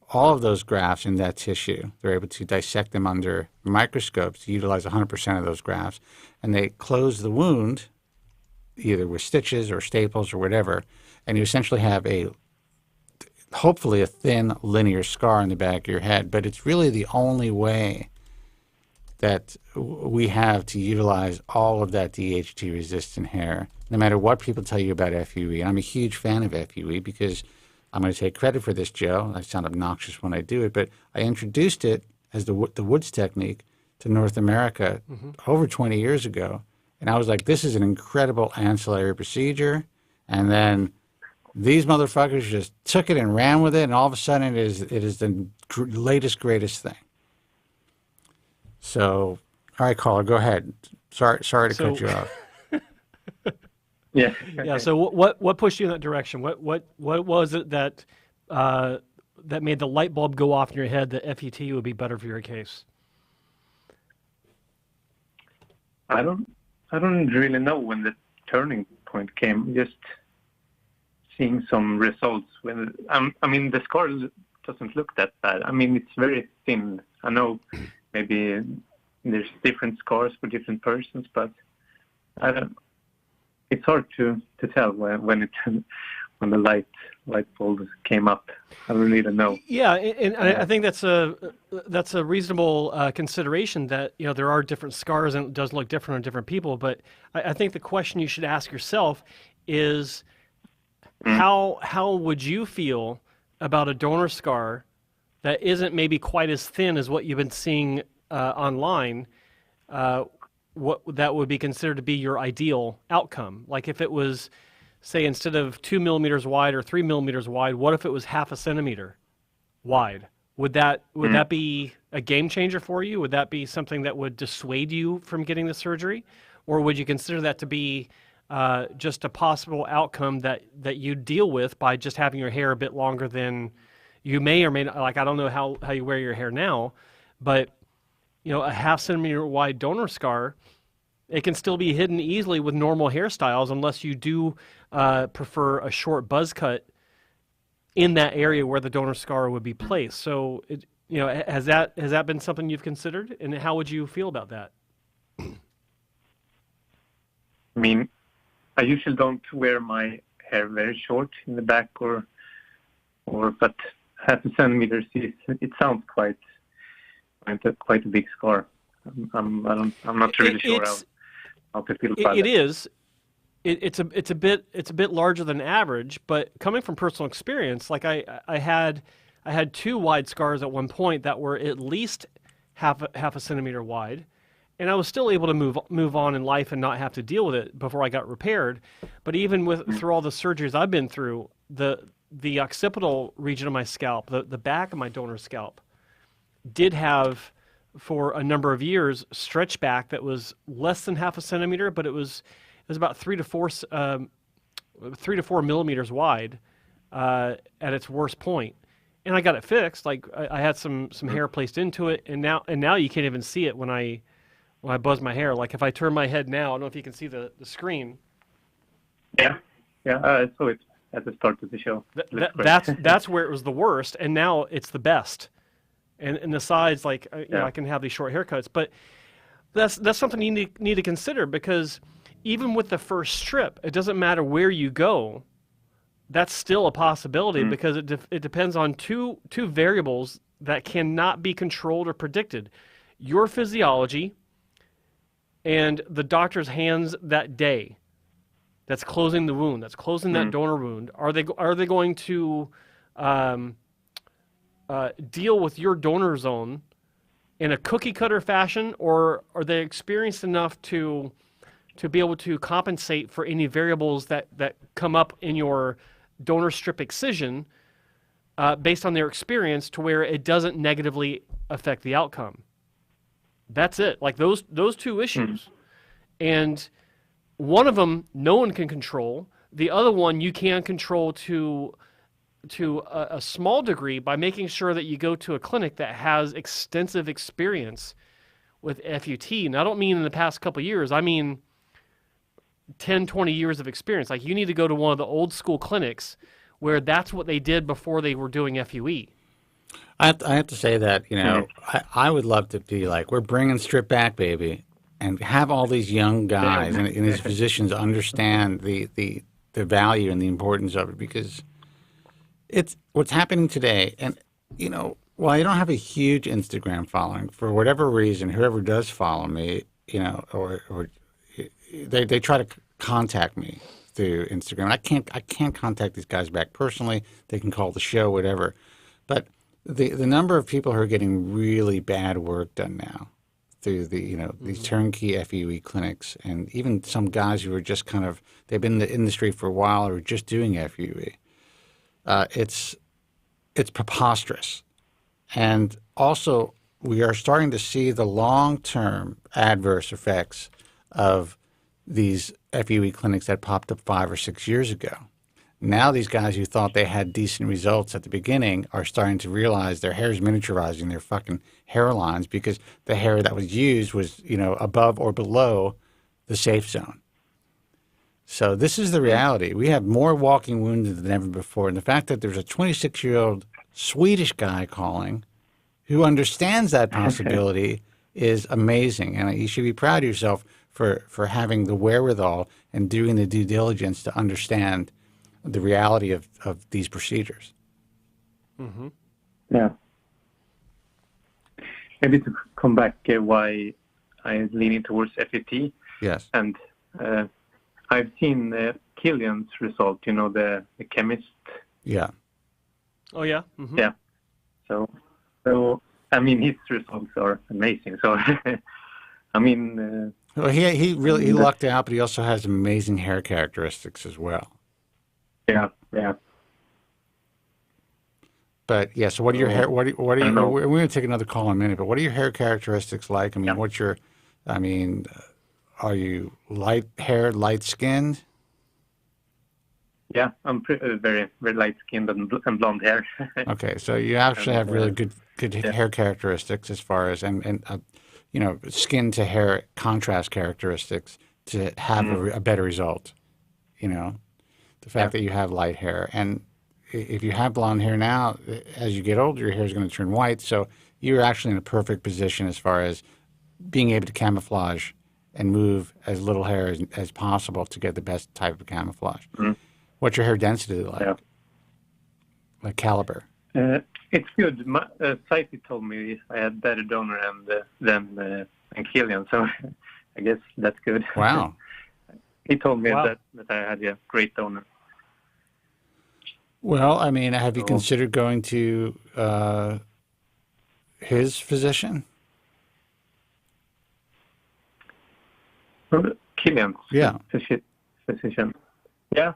[SPEAKER 10] all of those grafts in that tissue. They're able to dissect them under microscopes to utilize 100% of those grafts, and they close the wound either with stitches or staples or whatever, and you essentially have hopefully a thin linear scar on the back of your head. But it's really the only way that we have to utilize all of that DHT-resistant hair, no matter what people tell you about FUE. And I'm a huge fan of FUE because I'm going to take credit for this, Joe. I sound obnoxious when I do it, but I introduced it as the Woods technique to North America over 20 years ago. And I was like, this is an incredible ancillary procedure. And then these motherfuckers just took it and ran with it, and all of a sudden it is the latest, greatest thing. So, all right, caller, go ahead. Sorry to cut you off.
[SPEAKER 11] Yeah. So what pushed you in that direction? What was it that that made the light bulb go off in your head that FUT would be better for your case?
[SPEAKER 12] I don't really know when the turning point came. Just seeing some results when I mean the scar doesn't look that bad. I mean it's very thin. I know maybe there's different scars for different persons, but it's hard to tell when the light bulb came up. I really don't know.
[SPEAKER 11] Yeah, and I think that's a reasonable consideration that there are different scars and it does look different on different people. But I think the question you should ask yourself is how would you feel about a donor scar that isn't maybe quite as thin as what you've been seeing online? What that would be considered to be your ideal outcome? Like if it was, say, instead of 2 millimeters wide or 3 millimeters wide, what if it was 0.5 centimeter wide? Would that be a game changer for you? Would that be something that would dissuade you from getting the surgery, or would you consider that to be just a possible outcome that you deal with by just having your hair a bit longer than you may or may not. Like, I don't know how you wear your hair now, but a 0.5 centimeter wide donor scar, it can still be hidden easily with normal hairstyles unless you do prefer a short buzz cut in that area where the donor scar would be placed. So, has that been something you've considered, and how would you feel about that?
[SPEAKER 12] I mean, I usually don't wear my hair very short in the back, but 0.5 centimeters, it sounds quite a big scar. I'm not really sure how to feel about it.
[SPEAKER 11] It is. It's a bit larger than average, but coming from personal experience, like I had 2 wide scars at one point that were at least half a centimeter wide, and I was still able to move on in life and not have to deal with it before I got repaired. But even through all the surgeries I've been through, the occipital region of my scalp, the back of my donor scalp, did have for a number of years stretch back that was less than 0.5 centimeter, but it was about 3 to 4 millimeters wide at its worst point. And I got it fixed. Like, I had some hair placed into it, and now you can't even see it when I buzz my hair. Like, if I turn my head now, I don't know if you can see the screen.
[SPEAKER 12] Yeah. I saw it at the start of the show.
[SPEAKER 11] That's where it was the worst, and now it's the best. And the sides, like, I can have these short haircuts, but that's something you need to consider, because even with the first strip, it doesn't matter where you go. That's still a possibility, because it depends on two variables that cannot be controlled or predicted: your physiology and the doctor's hands that day. That's closing the wound. That's closing that donor wound. Are they going to deal with your donor zone in a cookie cutter fashion, or are they experienced enough to be able to compensate for any variables that come up in your donor strip excision based on their experience, to where it doesn't negatively affect the outcome? That's it. Like, those 2 issues. And one of them no one can control. The other one you can control to a small degree by making sure that you go to a clinic that has extensive experience with FUT. And I don't mean in the past couple of years. I mean 10, 20 years of experience. Like, you need to go to one of the old school clinics where that's what they did before they were doing FUE.
[SPEAKER 10] I have to say that, I would love to be like, we're bringing strip back, baby, and have all these young guys and these physicians understand the value and the importance of it, because it's what's happening today. And, while I don't have a huge Instagram following, for whatever reason, whoever does follow me, or they try to contact me through Instagram. I can't contact these guys back personally. They can call the show, whatever. But the number of people who are getting really bad work done now through these turnkey FUE clinics, and even some guys who are just they've been in the industry for a while or are just doing FUE. It's preposterous. And also, we are starting to see the long-term adverse effects of these FUE clinics that popped up 5 or 6 years ago. Now these guys who thought they had decent results at the beginning are starting to realize their hair is miniaturizing their fucking hairlines, because the hair that was used was, above or below the safe zone. So this is the reality. We have more walking wounded than ever before. And the fact that there's a 26-year-old Swedish guy calling who understands that possibility is amazing. And you should be proud of yourself for having the wherewithal and doing the due diligence to understand the reality of these procedures.
[SPEAKER 12] Mm-hmm. Yeah. Maybe to come back why I'm leaning towards FUT.
[SPEAKER 10] Yes.
[SPEAKER 12] And I've seen Killian's result, the chemist.
[SPEAKER 10] Yeah.
[SPEAKER 11] Oh, yeah? Mm-hmm.
[SPEAKER 12] Yeah. So I mean, his results are amazing. So, I mean...
[SPEAKER 10] well, he really lucked out, but he also has amazing hair characteristics as well.
[SPEAKER 12] Yeah.
[SPEAKER 10] But yeah, so what are your hair? What are you? We're going to take another call in a minute. But what are your hair characteristics like? I mean, are you light-haired, light-skinned?
[SPEAKER 12] Yeah, I'm very, very light-skinned and blonde hair.
[SPEAKER 10] Okay, so you actually have really good
[SPEAKER 12] yeah.
[SPEAKER 10] hair characteristics as far as, and you know, skin to hair contrast characteristics to have a better result. You know, the fact that you have light hair. And if you have blonde hair now, as you get older, your hair is going to turn white. So you're actually in a perfect position as far as being able to camouflage and move as little hair as possible to get the best type of camouflage. What's your hair density like?
[SPEAKER 12] Yeah.
[SPEAKER 10] Like caliber?
[SPEAKER 12] It's good. Saifi told me I had better donor than Killian, so I guess that's good.
[SPEAKER 10] Wow.
[SPEAKER 12] He told me that I had a great donor.
[SPEAKER 10] Well, I mean, have you considered going to his physician?
[SPEAKER 12] Killian's
[SPEAKER 10] Yeah.
[SPEAKER 12] physician. Yeah.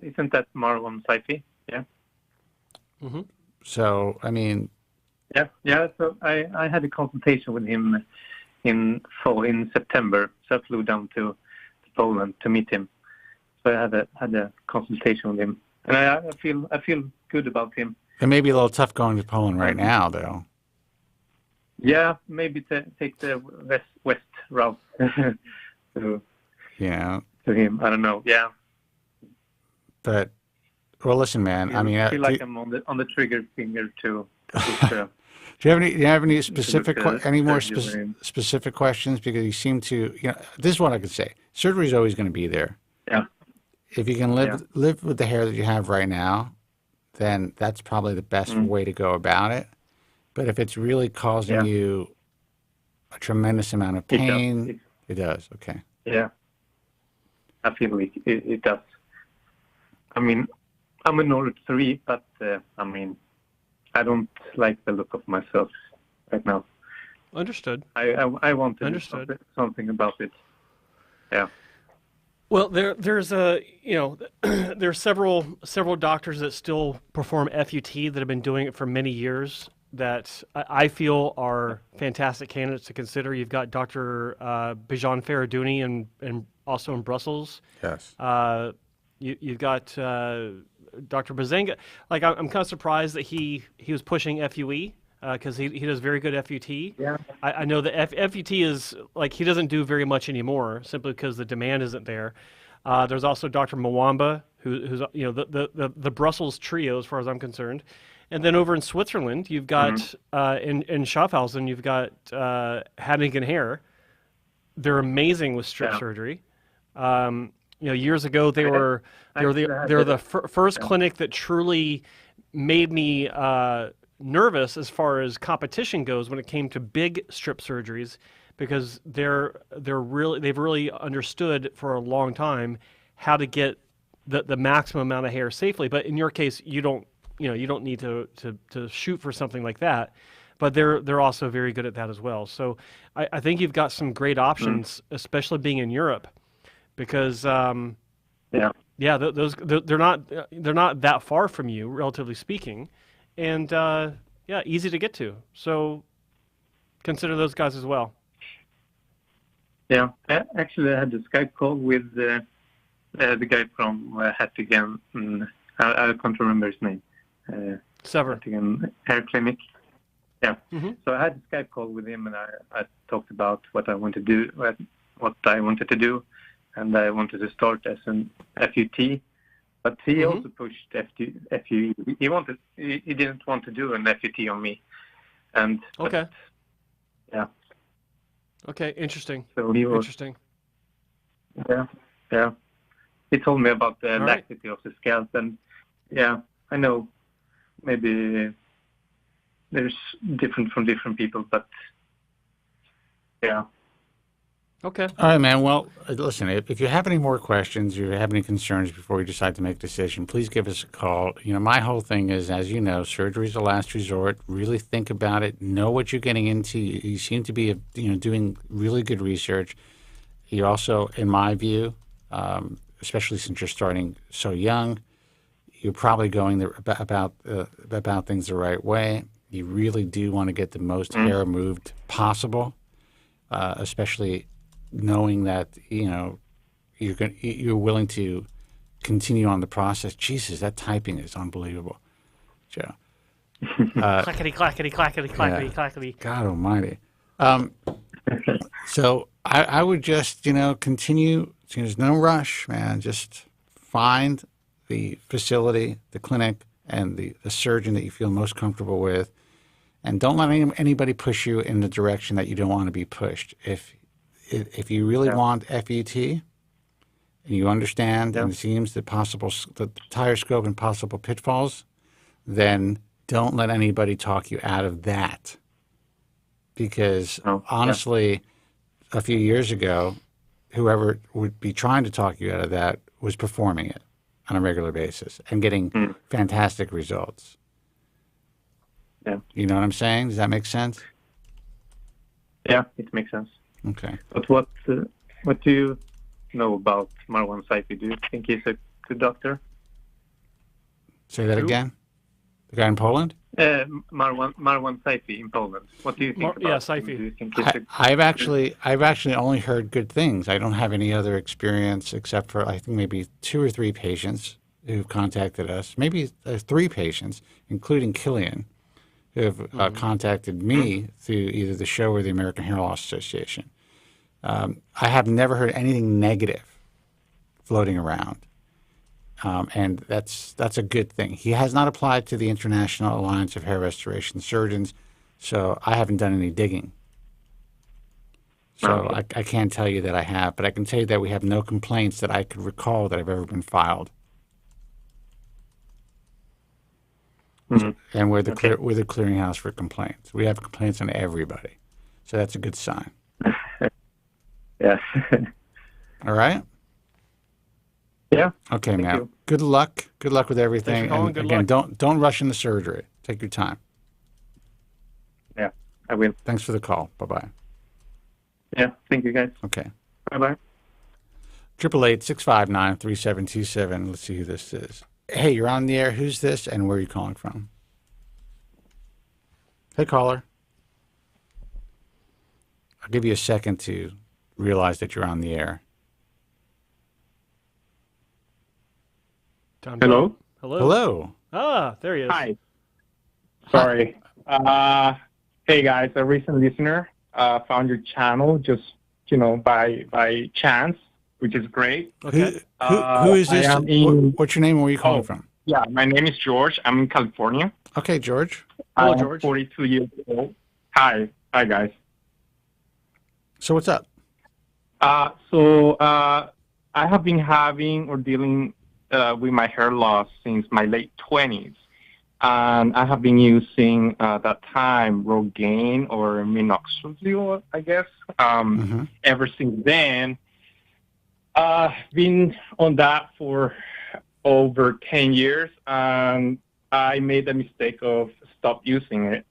[SPEAKER 12] Isn't that Marlon Saifi? Yeah.
[SPEAKER 11] Mm-hmm.
[SPEAKER 10] So, I mean...
[SPEAKER 12] Yeah. So I had a consultation with him in September. So I flew down to Poland to meet him. So I had a consultation with him. And I feel good about him.
[SPEAKER 10] It may be a little tough going to Poland right now, though.
[SPEAKER 12] Yeah, maybe take the west route to him. I don't know. Yeah.
[SPEAKER 10] But, well, listen, man. I mean,
[SPEAKER 12] I feel like I'm on the trigger finger to.
[SPEAKER 10] Do you have any specific specific questions? Because you seem to, you know, this is what I could say. Surgery is always going to be there.
[SPEAKER 12] Yeah.
[SPEAKER 10] If you can live with the hair that you have right now, then that's probably the best way to go about it. But if it's really causing you a tremendous amount of pain, it does. Okay.
[SPEAKER 12] Yeah. I feel like it does. I mean, I'm an order 3, but I mean, I don't like the look of myself right now.
[SPEAKER 11] Understood.
[SPEAKER 12] I want to do something about it. Yeah.
[SPEAKER 11] Well, there's there's several doctors that still perform FUT that have been doing it for many years that I feel are fantastic candidates to consider. You've got Dr. Bijan Faradouni and also in Brussels.
[SPEAKER 10] Yes.
[SPEAKER 11] You've got Dr. Bazenga. Like I'm kind of surprised that he was pushing FUE because he does very good FUT.
[SPEAKER 12] Yeah.
[SPEAKER 11] I know that FUT is like he doesn't do very much anymore simply because the demand isn't there. There's also Dr. Mwamba who's the Brussels trio as far as I'm concerned. And then over in Switzerland, you've got in Schaffhausen, you've got Hadding and Hare. They're amazing with strip surgery. Years ago they were the first clinic that truly made me nervous as far as competition goes when it came to big strip surgeries, because they've really understood for a long time how to get the maximum amount of hair safely. But in your case, you don't need to shoot for something like that. But they're also very good at that as well. So I think you've got some great options, especially being in Europe, because they're not that far from you, relatively speaking, and easy to get to. So consider those guys as well.
[SPEAKER 12] Yeah, actually, I had a Skype call with the guy from Hattigan. I can't remember his name.
[SPEAKER 11] Sever.
[SPEAKER 12] Hattigan Hair Clinic. Yeah. Mm-hmm. So I had a Skype call with him, and I talked about what I wanted to do, and I wanted to start as an FUT. But he also pushed FUE. He didn't want to do an FUT on me. And
[SPEAKER 11] okay.
[SPEAKER 12] Yeah.
[SPEAKER 11] Okay, interesting.
[SPEAKER 12] So he was
[SPEAKER 11] interesting.
[SPEAKER 12] Yeah. He told me about the laxity of the scalp, and I know maybe there's different from different people, but yeah.
[SPEAKER 11] Okay.
[SPEAKER 10] All right, man. Well, listen, if you have any more questions or you have any concerns before you decide to make a decision, please give us a call. My whole thing is, as you know, surgery is the last resort. Really think about it. Know what you're getting into. You seem to be, doing really good research. You also, in my view, especially since you're starting so young, you're probably going about things the right way. You really do want to get the most hair moved possible, especially knowing that, you're willing to continue on the process. Jesus, that typing is unbelievable, Joe.
[SPEAKER 11] Clackety, clackety, clackety, clackety, clackety.
[SPEAKER 10] God almighty. So I would just, continue. There's no rush, man. Just find the facility, the clinic, and the surgeon that you feel most comfortable with. And don't let anybody push you in the direction that you don't want to be pushed. If you really want FUT, and you understand and it seems the entire scope and possible pitfalls, then don't let anybody talk you out of that. Because honestly, a few years ago, whoever would be trying to talk you out of that was performing it on a regular basis and getting fantastic results.
[SPEAKER 12] Yeah.
[SPEAKER 10] You know what I'm saying? Does that make sense?
[SPEAKER 12] Yeah, it makes sense.
[SPEAKER 10] Okay.
[SPEAKER 12] But what do you know about Marwan Saifi? Do you think he's a good doctor?
[SPEAKER 10] Say that again? The guy in Poland?
[SPEAKER 12] Marwan Saifi in Poland. What do you think about
[SPEAKER 11] Saifi.
[SPEAKER 12] him? Do you think he's
[SPEAKER 10] I've actually only heard good things. I don't have any other experience except for I think maybe 2 or 3 patients who've contacted us. Maybe 3 patients, including Killian, who have contacted me through either the show or the American Hair Loss Association. I have never heard anything negative floating around. And that's a good thing. He has not applied to the International Alliance of Hair Restoration Surgeons, so I haven't done any digging. So I can't tell you that I have, but I can tell you that we have no complaints that I could recall that have ever been filed. And we're the clearinghouse for complaints. We have complaints on everybody, so that's a good sign.
[SPEAKER 12] Yes.
[SPEAKER 10] All right.
[SPEAKER 12] Yeah.
[SPEAKER 10] Okay,
[SPEAKER 12] Thank
[SPEAKER 10] man.
[SPEAKER 12] you.
[SPEAKER 10] Good luck. Good luck with everything.
[SPEAKER 11] Colin.
[SPEAKER 10] And
[SPEAKER 11] Good
[SPEAKER 10] again,
[SPEAKER 11] luck.
[SPEAKER 10] don't rush into surgery. Take your time.
[SPEAKER 12] Yeah, I will.
[SPEAKER 10] Thanks for the call. Bye-bye.
[SPEAKER 12] Yeah, thank you guys.
[SPEAKER 10] Okay.
[SPEAKER 12] Bye-bye.
[SPEAKER 10] 888-659-3727. Let's see who this is. Hey, you're on the air. Who's this and where are you calling from? Hey, caller. I'll give you a second to realize that you're on the air.
[SPEAKER 12] Hello?
[SPEAKER 10] Hello.
[SPEAKER 11] Ah, there he is.
[SPEAKER 13] Hi. Sorry. Hey guys, a recent listener found your channel just by chance, which is great.
[SPEAKER 10] Okay. Who is this? What's your name and where are you calling from?
[SPEAKER 13] Yeah, my name is George. I'm in California.
[SPEAKER 10] Okay, George.
[SPEAKER 11] Hello,
[SPEAKER 13] I'm
[SPEAKER 11] George.
[SPEAKER 13] 42 years old. Hi guys.
[SPEAKER 10] So what's up?
[SPEAKER 13] So I have been having or dealing with my hair loss since my late 20s. And I have been using that time Rogaine or Minoxidil, I guess. Ever since then, been on that for over 10 years. And I made the mistake of stop using it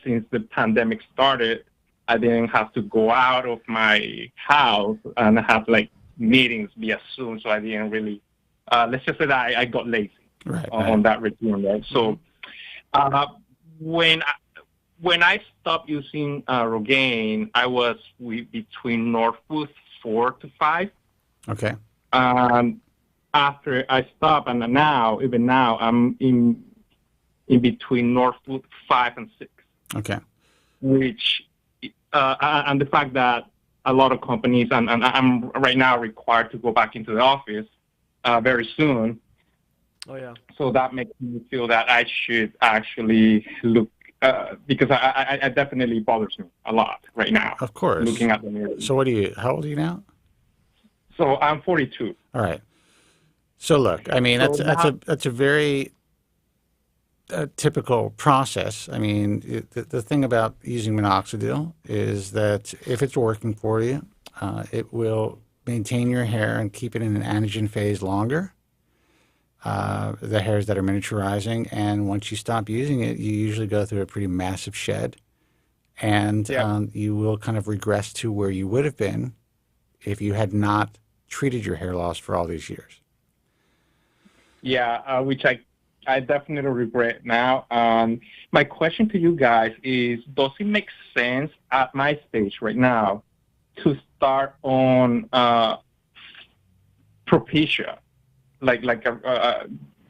[SPEAKER 13] since the pandemic started. I didn't have to go out of my house and have meetings via Zoom, so I didn't really. Let's just say that I got lazy on that routine. Right? So when I stopped using Rogaine, I was between Northwood 4 to 5.
[SPEAKER 10] Okay.
[SPEAKER 13] After I stopped, and even now, I'm in between Northwood 5 and 6.
[SPEAKER 10] Okay.
[SPEAKER 13] Which and the fact that a lot of companies, and I'm right now required to go back into the office very soon.
[SPEAKER 11] Oh, yeah.
[SPEAKER 13] So that makes me feel that I should actually look, because I definitely bothers me a lot right now.
[SPEAKER 10] Of course.
[SPEAKER 13] Looking at the mirror.
[SPEAKER 10] So how old are you now?
[SPEAKER 13] So I'm 42.
[SPEAKER 10] All right. So look, I mean, that's a very typical process. I mean, the thing about using Minoxidil is that if it's working for you, it will maintain your hair and keep it in an anagen phase longer, the hairs that are miniaturizing. And once you stop using it, you usually go through a pretty massive shed. And you will kind of regress to where you would have been if you had not treated your hair loss for all these years.
[SPEAKER 13] Yeah, which I definitely regret now. My question to you guys is, does it make sense at my stage right now to start on Propecia,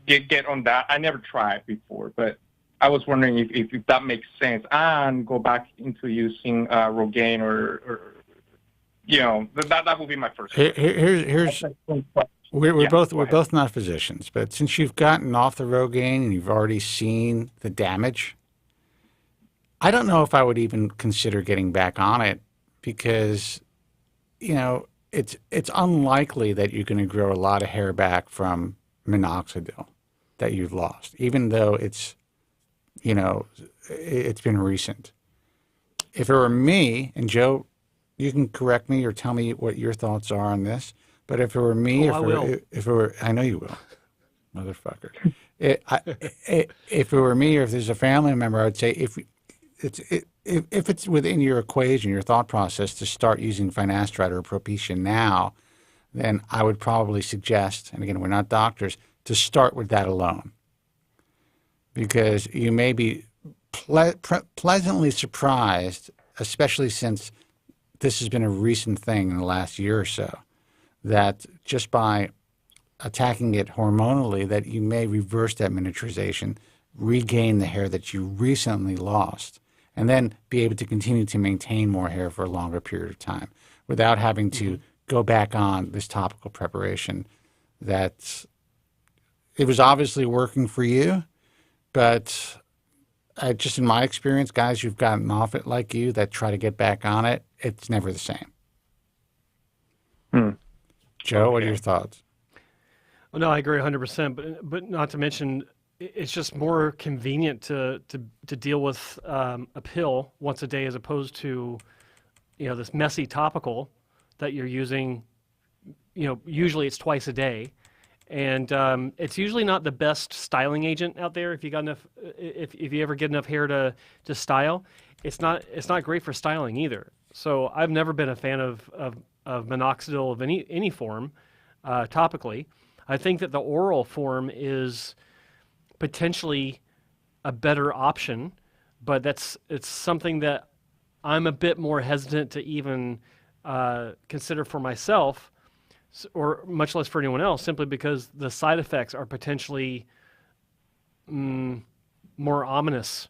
[SPEAKER 13] get on that. I never tried before, but I was wondering if that makes sense, and go back into using Rogaine or that would be my first.
[SPEAKER 10] Here's we're both not physicians, but since you've gotten off the Rogaine and you've already seen the damage, I don't know if I would even consider getting back on it, because it's unlikely that you're going to grow a lot of hair back from Minoxidil that you've lost, even though it's been recent. If it were me, and Joe, you can correct me or tell me what your thoughts are on this, but if it were me, I know you will, motherfucker. If it were me, or if there's a family member, I would say if it's within your equation, your thought process, to start using Finasteride or Propecia now, then I would probably suggest, and again, we're not doctors, to start with that alone, because you may be pleasantly surprised, especially since this has been a recent thing in the last year or so, that just by attacking it hormonally, that you may reverse that miniaturization, regain the hair that you recently lost, and then be able to continue to maintain more hair for a longer period of time without having to go back on this topical preparation. That it was obviously working for you, but just in my experience, guys who've gotten off it like you that try to get back on it, it's never the same. Joe, what are your thoughts?
[SPEAKER 11] Well, no, I agree 100%, but not to mention, it's just more convenient to deal with a pill once a day as opposed to, this messy topical that you're using. Usually it's twice a day, and it's usually not the best styling agent out there. If you got enough, if you ever get enough hair to style, it's not great for styling either. So I've never been a fan of Minoxidil of any form topically. I think that the oral form is potentially a better option, but it's something that I'm a bit more hesitant to even consider for myself, or much less for anyone else, simply because the side effects are potentially more ominous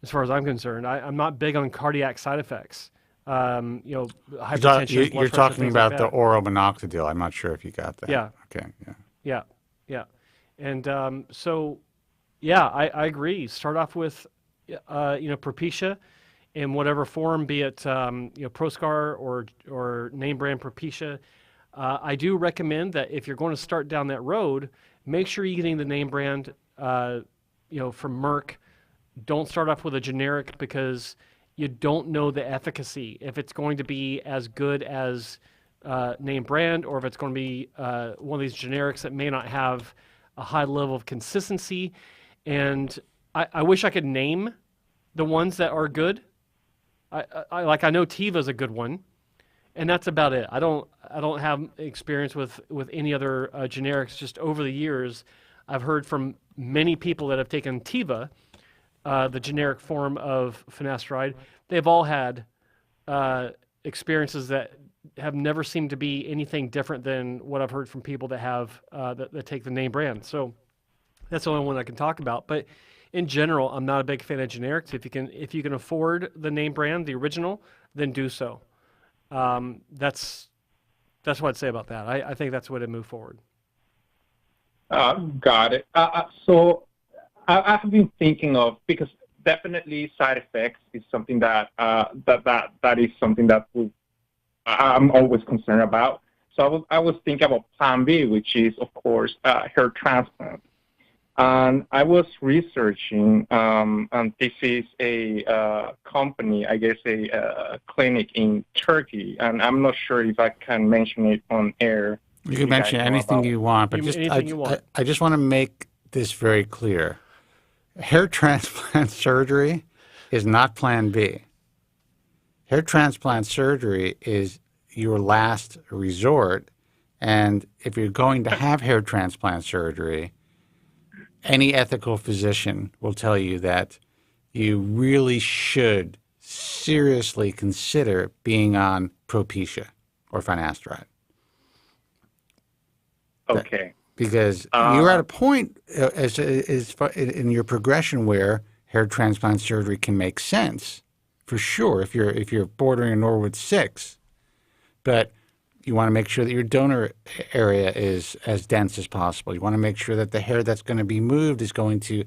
[SPEAKER 11] as far as I'm concerned. I'm not big on cardiac side effects. Hypertension.
[SPEAKER 10] You're talking about the oral Minoxidil. I'm not sure if you got that.
[SPEAKER 11] Yeah.
[SPEAKER 10] Okay.
[SPEAKER 11] Yeah. And I agree. Start off with Propecia in whatever form, be it Proscar or name brand Propecia. I do recommend that if you're going to start down that road, make sure you're getting the name brand from Merck. Don't start off with a generic, because you don't know the efficacy, if it's going to be as good as name brand, or if it's going to be one of these generics that may not have a high level of consistency. And I wish I could name the ones that are good. I know Teva's a good one, and that's about it. I don't have experience with any other generics. Just over the years, I've heard from many people that have taken Teva, the generic form of Finasteride. They've all had experiences that have never seemed to be anything different than what I've heard from people that have that take the name brand. So that's the only one I can talk about. But in general, I'm not a big fan of generics. If you can afford the name brand, the original, then do so. That's what I'd say about that. I think that's the way to move forward.
[SPEAKER 13] Got it. So I have been thinking of, because definitely side effects is something that is something that I'm always concerned about. So I was thinking about Plan B, which is, of course, hair transplant. And I was researching, and this is a company, I guess a clinic in Turkey, and I'm not sure if I can mention it on air.
[SPEAKER 10] You can mention anything you want, but I just want to make this very clear. Hair transplant surgery is not Plan B. Hair transplant surgery is your last resort, and if you're going to have hair transplant surgery, any ethical physician will tell you that you really should seriously consider being on Propecia or finasteride.
[SPEAKER 13] Okay.
[SPEAKER 10] Because you're at a point in your progression where hair transplant surgery can make sense, for sure, if you're bordering a Norwood 6. But you want to make sure that your donor area is as dense as possible. You want to make sure that the hair that's going to be moved is going to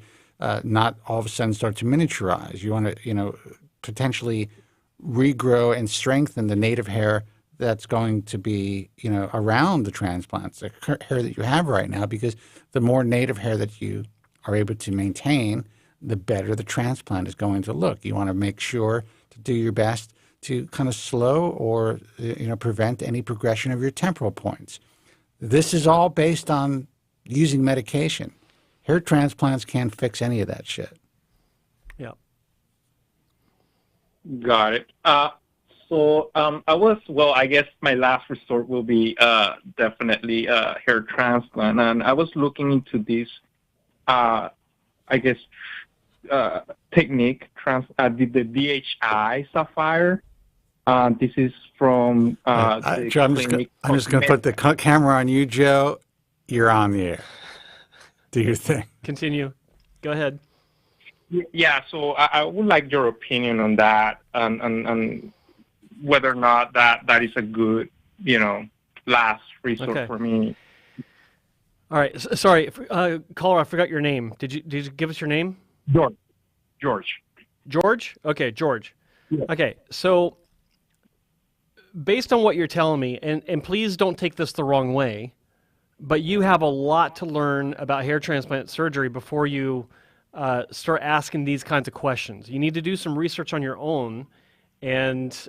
[SPEAKER 10] not all of a sudden start to miniaturize. You want to, potentially regrow and strengthen the native hair that's going to be, around the transplants, the hair that you have right now, because the more native hair that you are able to maintain, the better the transplant is going to look. You want to make sure to do your best to kind of slow or prevent any progression of your temporal points. This is all based on using medication. Hair transplants can't fix any of that shit.
[SPEAKER 11] Yeah.
[SPEAKER 13] Got it. I guess my last resort will be definitely hair transplant. And I was looking into this, technique, the DHI Sapphire. This is from
[SPEAKER 10] Joe, I'm just going to put the camera on you, Joe. You're on the air. Do your thing.
[SPEAKER 11] Continue. Go ahead.
[SPEAKER 13] Yeah, so I would like your opinion on that, and whether or not that is a good, last resort for me.
[SPEAKER 11] All right. Sorry, caller, I forgot your name. Did you give us your name?
[SPEAKER 13] George.
[SPEAKER 11] George? Okay, George.
[SPEAKER 13] Yeah.
[SPEAKER 11] Okay, so based on what you're telling me, and please don't take this the wrong way, but you have a lot to learn about hair transplant surgery before you start asking these kinds of questions. You need to do some research on your own, and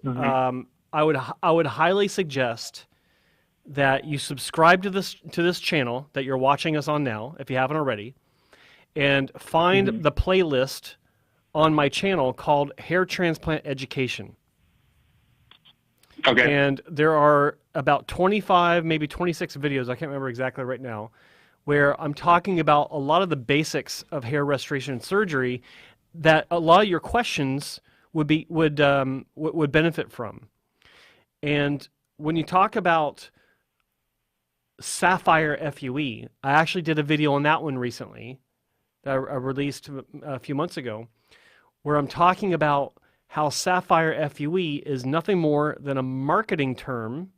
[SPEAKER 11] I would highly suggest that you subscribe to this channel that you're watching us on now, if you haven't already, and find the playlist on my channel called Hair Transplant Education.
[SPEAKER 13] Okay.
[SPEAKER 11] And there are about 25, maybe 26 videos, I can't remember exactly right now, where I'm talking about a lot of the basics of hair restoration and surgery that a lot of your questions would benefit from. And when you talk about Sapphire FUE, I actually did a video on that one recently that I released a few months ago, where I'm talking about how Sapphire FUE is nothing more than a marketing term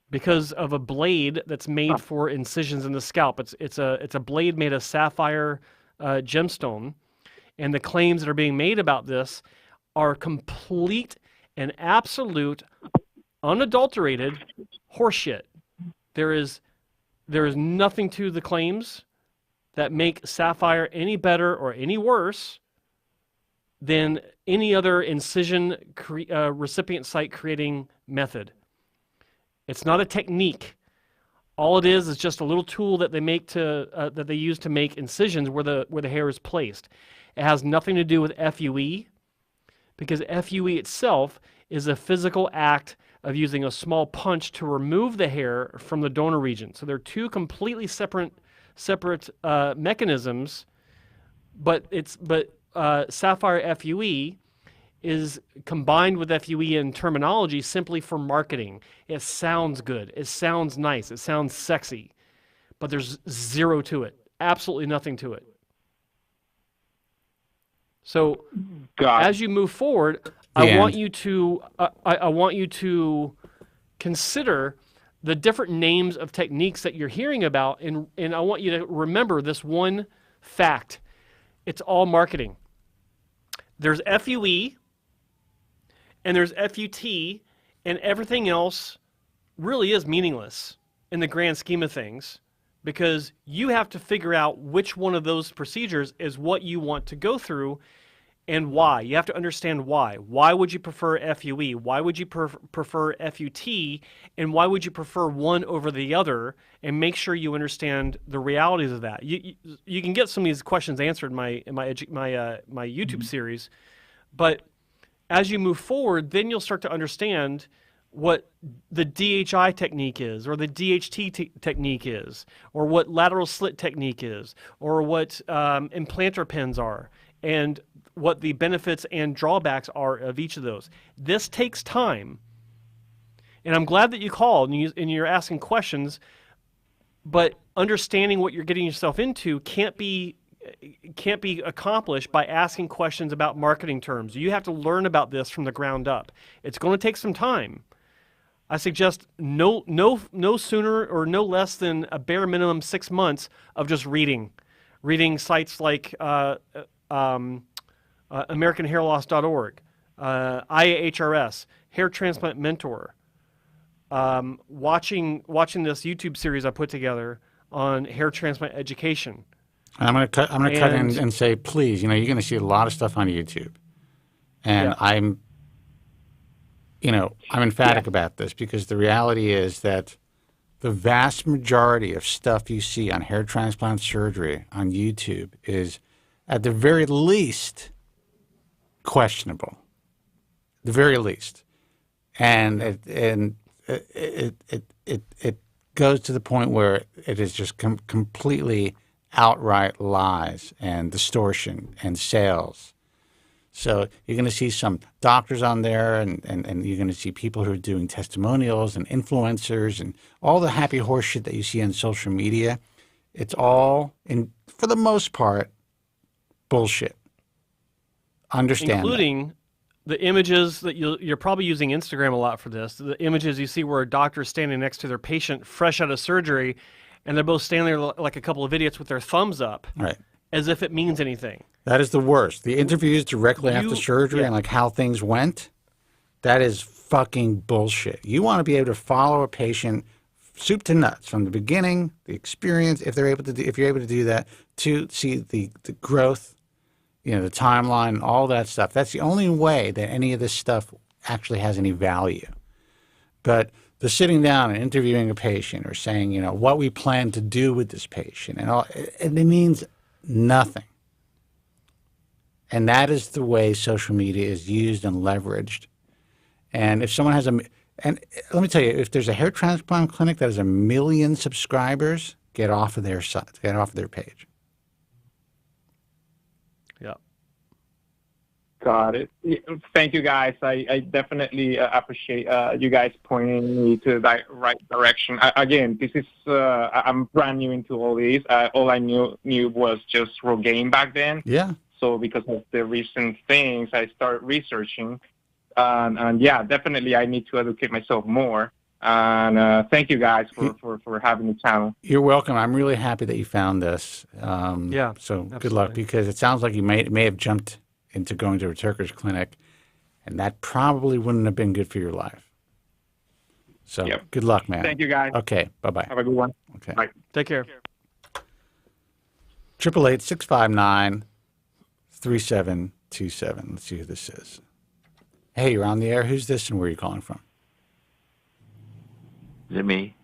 [SPEAKER 11] because of a blade that's made for incisions in the scalp. It's a blade made of sapphire gemstone, and the claims that are being made about this are complete and absolute, unadulterated horseshit. There is nothing to the claims that make Sapphire any better or any worse than any other incision recipient site creating method. It's not a technique. All it is just a little tool that they make that they use to make incisions where the hair is placed. It has nothing to do with FUE, because FUE itself is a physical act of using a small punch to remove the hair from the donor region. So they're two completely separate mechanisms, but Sapphire FUE is combined with FUE in terminology simply for marketing. It sounds good. It sounds nice. It sounds sexy, but there's zero to it. Absolutely nothing to it. So as you move forward, I want you to consider the different names of techniques that you're hearing about, and I want you to remember this one fact. It's all marketing. There's FUE, and there's FUT, and everything else really is meaningless in the grand scheme of things, because you have to figure out which one of those procedures is what you want to go through and why. You have to understand why. Why would you prefer FUE? Why would you prefer FUT? And why would you prefer one over the other? And make sure you understand the realities of that. You can get some of these questions answered in my YouTube series, but as you move forward, then you'll start to understand what the DHI technique is, or the DHT technique is, or what lateral slit technique is, or what implanter pins are, and what the benefits and drawbacks are of each of those. This takes time, And I'm glad that you called and you're asking questions, but understanding what you're getting yourself into can't be accomplished by asking questions about marketing terms. You have to learn about this from the ground up. It's going to take some time. I suggest no sooner or no less than a bare minimum 6 months of just reading sites like AmericanHairLoss.org, IAHRS, Hair Transplant Mentor, watching this YouTube series I put together on hair transplant education.
[SPEAKER 10] I'm going to cut in and say, please, you're going to see a lot of stuff on YouTube, and I'm emphatic about this because the reality is that the vast majority of stuff you see on hair transplant surgery on YouTube is, at the very least, questionable. The very least, and it goes to the point where it is just completely outright lies and distortion and sales. So you're going to see some doctors on there, and you're going to see people who are doing testimonials and influencers and all the happy horse shit that you see on social media. It's all, for the most part, bullshit. Understand
[SPEAKER 11] including
[SPEAKER 10] that.
[SPEAKER 11] The images that you're probably using Instagram a lot for this. The images you see where a doctor's standing next to their patient fresh out of surgery, and they're both standing there like a couple of idiots with their thumbs up,
[SPEAKER 10] right,
[SPEAKER 11] as if it means anything.
[SPEAKER 10] That is the worst. The interviews directly after surgery and like how things went, that is fucking bullshit. You want to be able to follow a patient soup to nuts from the beginning, the experience, if you're able to do that, to see the growth, the timeline, all that stuff. That's the only way that any of this stuff actually has any value. But the sitting down and interviewing a patient or saying, what we plan to do with this patient and all, it means nothing. And that is the way social media is used and leveraged. And if someone has and let me tell you, if there's a hair transplant clinic that has 1 million subscribers, get off of their site, get off of their page.
[SPEAKER 11] Yeah.
[SPEAKER 13] Got it. Thank you, guys. I definitely appreciate you guys pointing me to the right direction. Again, this is I'm brand new into all these. All I knew was just Rogaine back then.
[SPEAKER 10] Yeah. So
[SPEAKER 13] because of the recent things, I started researching, and yeah, definitely I need to educate myself more. And thank you guys for having the channel.
[SPEAKER 10] You're welcome. I'm really happy that you found this.
[SPEAKER 11] Yeah.
[SPEAKER 10] So
[SPEAKER 11] absolutely.
[SPEAKER 10] Good luck, because it sounds like you may have jumped into going to a Turkish clinic, and that probably wouldn't have been good for your life. So Good luck, man.
[SPEAKER 13] Thank you, guys.
[SPEAKER 10] Okay. Bye-bye.
[SPEAKER 13] Have a good one.
[SPEAKER 10] Okay.
[SPEAKER 13] Bye.
[SPEAKER 11] Take care.
[SPEAKER 10] 888-659-3727. Let's see who this is. Hey, you're on the air. Who's this and where are you calling from?
[SPEAKER 14] Is it me?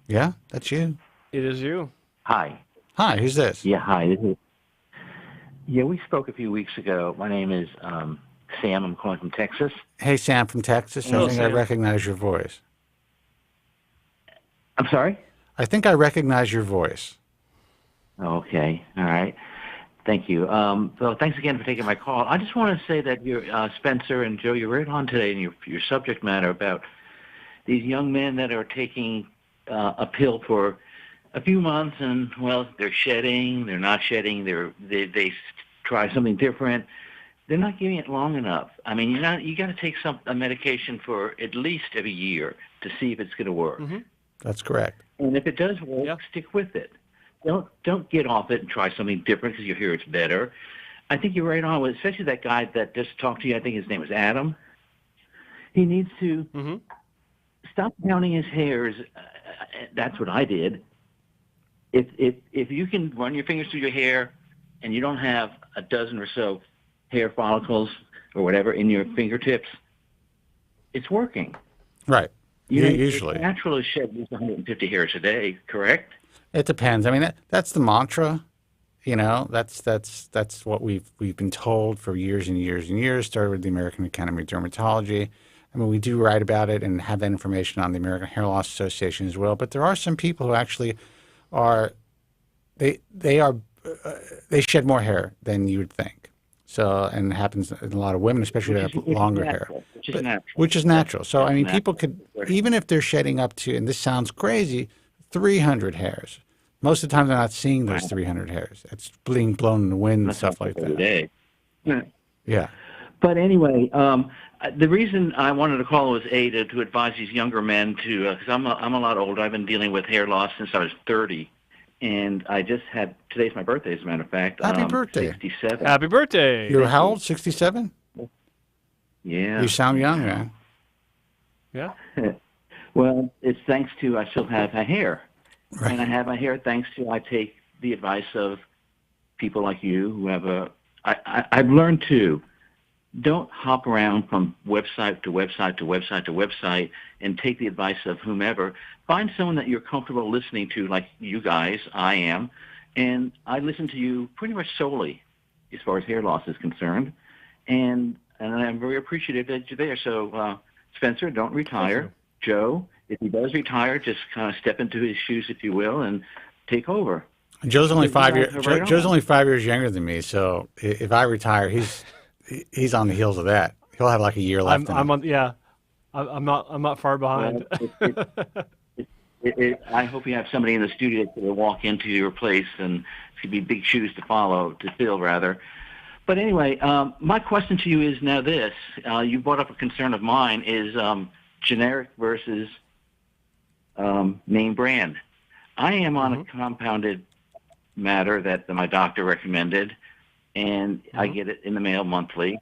[SPEAKER 10] Yeah, that's you.
[SPEAKER 11] It is you.
[SPEAKER 14] Hi.
[SPEAKER 10] Hi, who's this?
[SPEAKER 14] Yeah, hi. Yeah, we spoke a few weeks ago. My name is Sam. I'm calling from Texas.
[SPEAKER 10] Hey, Sam from Texas.
[SPEAKER 14] Hello,
[SPEAKER 10] I think
[SPEAKER 14] Sam.
[SPEAKER 10] I recognize your voice.
[SPEAKER 14] I'm sorry?
[SPEAKER 10] I think I recognize your voice.
[SPEAKER 14] Okay. All right. Thank you. Well, thanks again for taking my call. I just want to say that you're, Spencer and Joe, you're right on today in your subject matter about these young men that are taking a pill for a few months, and well, they're shedding, they're not shedding, they try something different. They're not giving it long enough. I mean, you got to take a medication for at least every year to see if it's going to work.
[SPEAKER 11] Mm-hmm.
[SPEAKER 10] That's correct.
[SPEAKER 14] And if it does work, stick with it. Don't get off it and try something different because you hear it's better. I think you're right on with, especially that guy that just talked to you. I think his name was Adam. He needs to stop counting his hairs. That's what I did. If you can run your fingers through your hair and you don't have a dozen or so hair follicles or whatever in your fingertips, it's working.
[SPEAKER 10] Right.
[SPEAKER 14] Usually. It's natural to shed at least 150 hairs a day, correct?
[SPEAKER 10] It depends. I mean, that's the mantra. That's what we've been told for years and years and years. Started with the American Academy of Dermatology. I mean, we do write about it and have that information on the American Hair Loss Association as well. But there are some people who actually they shed more hair than you would think. So, and it happens in a lot of women, especially that have longer hair. Which is natural. So, I mean, people could, even if they're shedding up to, and this sounds crazy, 300 hairs. Most of the time, they're not seeing those 300 hairs. It's being blown in the wind and stuff like that. Yeah.
[SPEAKER 14] But anyway, the reason I wanted to call was to advise these younger men to, because I'm a lot older. I've been dealing with hair loss since I was 30, and I just had, today's my birthday, as a matter of fact.
[SPEAKER 10] Happy birthday.
[SPEAKER 14] 67.
[SPEAKER 11] Happy birthday.
[SPEAKER 10] You're how old? 67?
[SPEAKER 14] Yeah.
[SPEAKER 10] You sound young, man.
[SPEAKER 11] Yeah.
[SPEAKER 14] Well, it's thanks to I still have my hair. Right. And I have my hair thanks to I take the advice of people like you who have I've learned to don't hop around from website to website to website to website and take the advice of whomever. Find someone that you're comfortable listening to, like you guys, I am. And I listen to you pretty much solely as far as hair loss is concerned. And I'm very appreciative that you're there. So, Spencer, don't retire. Joe, if he does retire, just kind of step into his shoes, if you will, and take over.
[SPEAKER 10] Joe's only 5 years. Joe's only 5 years younger than me, so if I retire, he's on the heels of that. He'll have like a year left.
[SPEAKER 11] I'm not far behind.
[SPEAKER 14] Well, I hope you have somebody in the studio that will walk into your place, and it's going to be big shoes to fill rather. But anyway, my question to you is now this: you brought up a concern of mine is generic versus name brand. I am on a compounded matter that my doctor recommended, and I get it in the mail monthly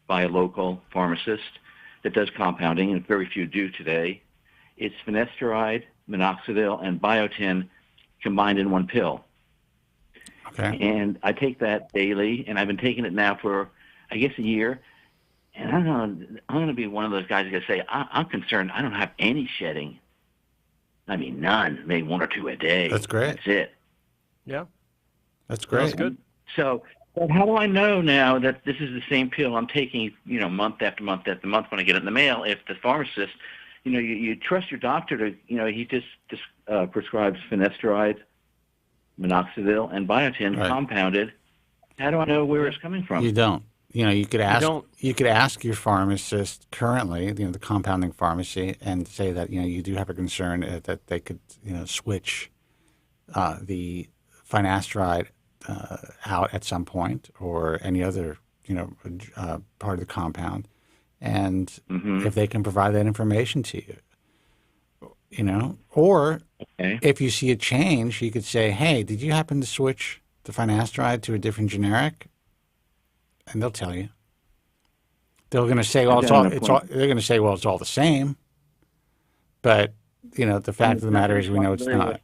[SPEAKER 14] by a local pharmacist that does compounding, and very few do today. It's Finasteride, Minoxidil, and biotin combined in one pill.
[SPEAKER 10] Okay.
[SPEAKER 14] And I take that daily, and I've been taking it now for, I guess, a year. And I don't know, I'm going to be one of those guys that say, I'm concerned I don't have any shedding. I mean, none, maybe one or two a day.
[SPEAKER 10] That's great.
[SPEAKER 14] That's it.
[SPEAKER 11] Yeah.
[SPEAKER 10] That's great.
[SPEAKER 11] That's good.
[SPEAKER 14] So, but how do I know now that this is the same pill I'm taking, month after month after month when I get it in the mail? If the pharmacist, you trust your doctor to, he just prescribes Finasteride, Minoxidil, and biotin compounded. How do I know where it's coming from?
[SPEAKER 10] You don't. You could ask. You could ask your pharmacist currently, the compounding pharmacy, and say that you do have a concern that they could switch the Finasteride out at some point, or any other part of the compound, and if they can provide that information to you, or if you see a change, you could say, "Hey, did you happen to switch the Finasteride to a different generic?" And they'll tell you. They're going to say, "Well, it's all the same." But the fact of the matter is, we know it's not.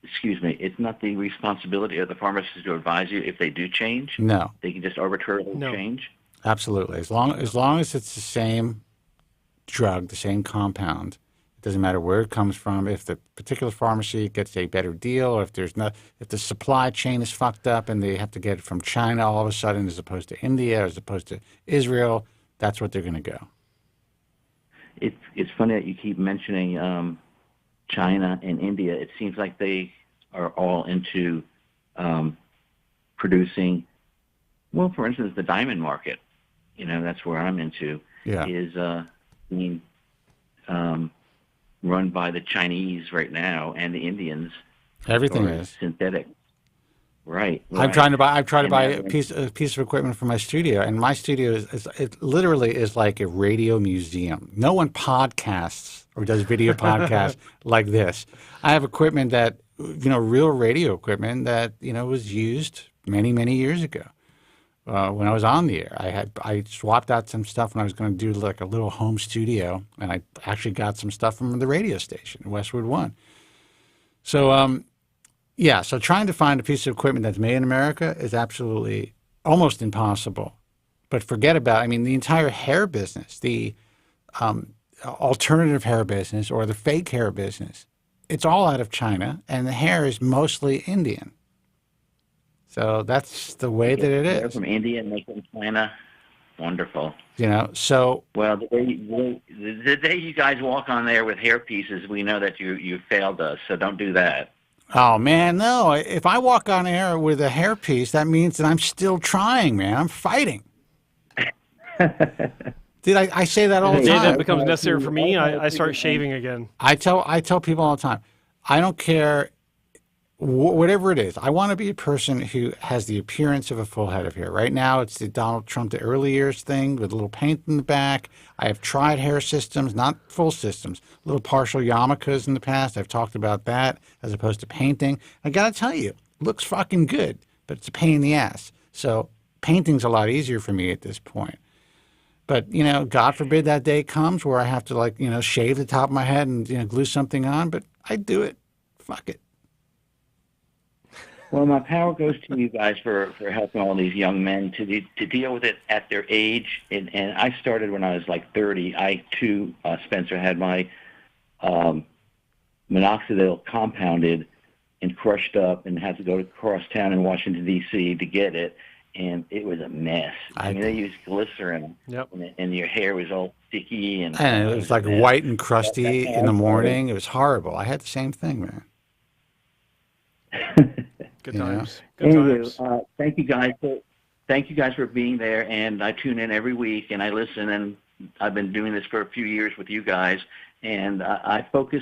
[SPEAKER 14] Excuse me. It's not the responsibility of the pharmacist to advise you if they do change.
[SPEAKER 10] No,
[SPEAKER 14] they can just arbitrarily change.
[SPEAKER 10] Absolutely, as long as it's the same drug, the same compound. It doesn't matter where it comes from. If the particular pharmacy gets a better deal, or if the supply chain is fucked up and they have to get it from China all of a sudden, as opposed to India, as opposed to Israel, that's what they're going to go.
[SPEAKER 14] It's funny that you keep mentioning China and India. It seems like they are all into producing. Well, for instance, the diamond market. That's where I'm into.
[SPEAKER 10] Yeah.
[SPEAKER 14] Is being run by the Chinese right now and the Indians.
[SPEAKER 10] Everything is
[SPEAKER 14] synthetic. Right.
[SPEAKER 10] I'm trying to buy a piece of equipment for my studio, and my studio is literally is like a radio museum. No one podcasts or does video podcasts like this. I have equipment that real radio equipment that was used many years ago. When I was on the air, I swapped out some stuff when I was going to do like a little home studio, and I actually got some stuff from the radio station, Westwood One. So, so trying to find a piece of equipment that's made in America is absolutely almost impossible. But forget about, the entire hair business, the alternative hair business or the fake hair business, it's all out of China, and the hair is mostly Indian. So that's the way that it is.
[SPEAKER 14] From India and make it in China, wonderful.
[SPEAKER 10] So
[SPEAKER 14] well, the day you guys walk on there with hair pieces, we know that you failed us. So don't do that.
[SPEAKER 10] Oh, man, no. If I walk on air with a hairpiece, that means that I'm still trying, man. I'm fighting. Dude, I say that all the
[SPEAKER 11] The day
[SPEAKER 10] time.
[SPEAKER 11] that becomes necessary for me, I start shaving again.
[SPEAKER 10] I tell people all the time, I don't care whatever it is. I want to be a person who has the appearance of a full head of hair. Right now, it's the Donald Trump, the early years thing with a little paint in the back. I have tried hair systems, not full systems, little partial yarmulkes in the past. I've talked about that as opposed to painting. I got to tell you, it looks fucking good, but it's a pain in the ass. So painting's a lot easier for me at this point. But, you know, God forbid that day comes where I have to, like, you know, shave the top of my head and, you know, glue something on, but I do it. Fuck it.
[SPEAKER 14] Well, my power goes to you guys for helping all these young men to deal with it at their age. And I started when I was like 30. I, too, Spencer, had my minoxidil compounded and crushed up and had to go across town in Washington, D.C. to get it. And it was a mess. I mean, they used glycerin, and your hair was all sticky. And
[SPEAKER 10] it was like white and crusty in the morning. It was horrible. I had the same thing, man.
[SPEAKER 11] Good times.
[SPEAKER 14] Good times. Thank you guys. Thank you guys for being there. And I tune in every week, and I listen. And I've been doing this for a few years with you guys. And I focus,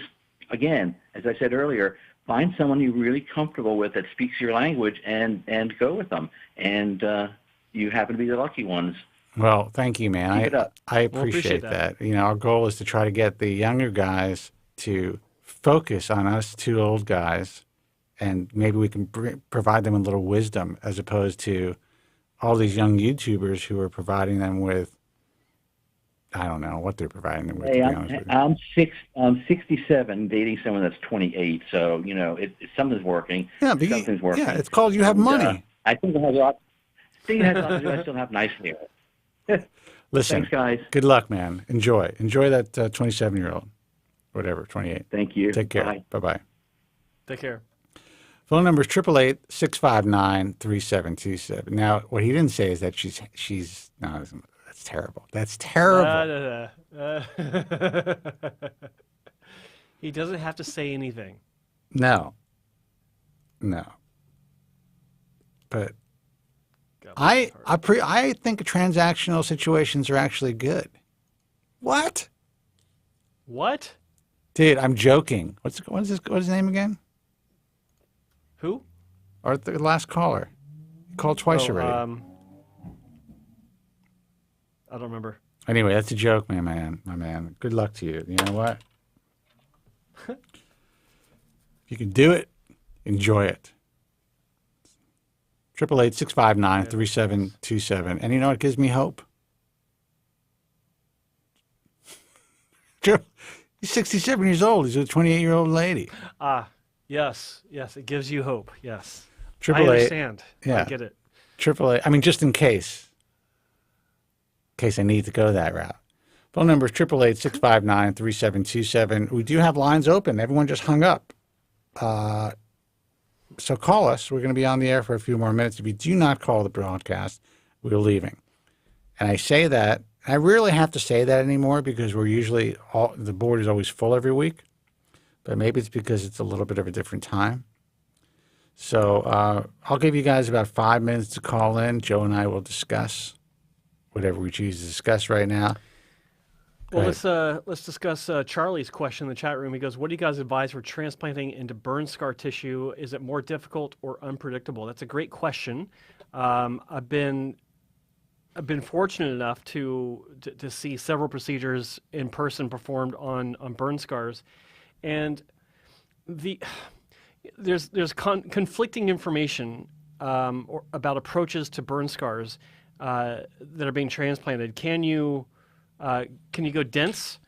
[SPEAKER 14] again, as I said earlier, find someone you're really comfortable with that speaks your language and go with them. And you happen to be the lucky ones.
[SPEAKER 10] Well, thank you, man.
[SPEAKER 14] Keep it up.
[SPEAKER 10] I appreciate that. You know, our goal is to try to get the younger guys to focus on us two old guys, and maybe we can provide them with a little wisdom as opposed to all these young YouTubers who are providing them with, I don't know what they're providing them with,
[SPEAKER 14] Hey,
[SPEAKER 10] to be honest with you.
[SPEAKER 14] I'm 67, dating someone that's 28. So, you know, something's working.
[SPEAKER 10] Yeah,
[SPEAKER 14] something's working.
[SPEAKER 10] Yeah, it's called you have money.
[SPEAKER 14] I think it has a lot. I think I still have nice hair.
[SPEAKER 10] Listen,
[SPEAKER 14] Thanks, guys.
[SPEAKER 10] Good luck, man. Enjoy that 27-year-old, whatever, 28.
[SPEAKER 14] Thank you.
[SPEAKER 10] Take care.
[SPEAKER 14] Bye.
[SPEAKER 10] Bye-bye.
[SPEAKER 11] Take care.
[SPEAKER 10] Phone number is 888-659-3727. Now, what he didn't say is that she's no, that's terrible. That's terrible.
[SPEAKER 11] He doesn't have to say anything.
[SPEAKER 10] No. But I think transactional situations are actually good. What?
[SPEAKER 11] What?
[SPEAKER 10] Dude, I'm joking. What's his name again?
[SPEAKER 11] Who?
[SPEAKER 10] Or the last caller. He called twice already.
[SPEAKER 11] I don't remember.
[SPEAKER 10] Anyway, that's a joke, my man. Good luck to you. You know what? If you can do it, enjoy it. 888-659-3727. And you know what gives me hope? He's 67 years old. He's a 28-year-old lady.
[SPEAKER 11] Yes. It gives you hope. Yes.
[SPEAKER 10] 888.
[SPEAKER 11] I understand.
[SPEAKER 10] Yeah.
[SPEAKER 11] I get it.
[SPEAKER 10] 888. I mean, just in case I need to go that route. Phone number is 888-659-3727. We do have lines open. Everyone just hung up. So call us. We're going to be on the air for a few more minutes. If you do not call the broadcast, we're leaving. And I say that. I rarely have to say that anymore because we're usually the board is always full every week. But maybe it's because it's a little bit of a different time. So I'll give you guys about 5 minutes to call in. Joe and I will discuss whatever we choose to discuss right now.
[SPEAKER 11] Well, let's discuss Charlie's question in the chat room. He goes, what do you guys advise for transplanting into burn scar tissue? Is it more difficult or unpredictable? That's a great question. I've been fortunate enough to see several procedures in person performed on burn scars. And there's conflicting information about approaches to burn scars that are being transplanted. Can you go dense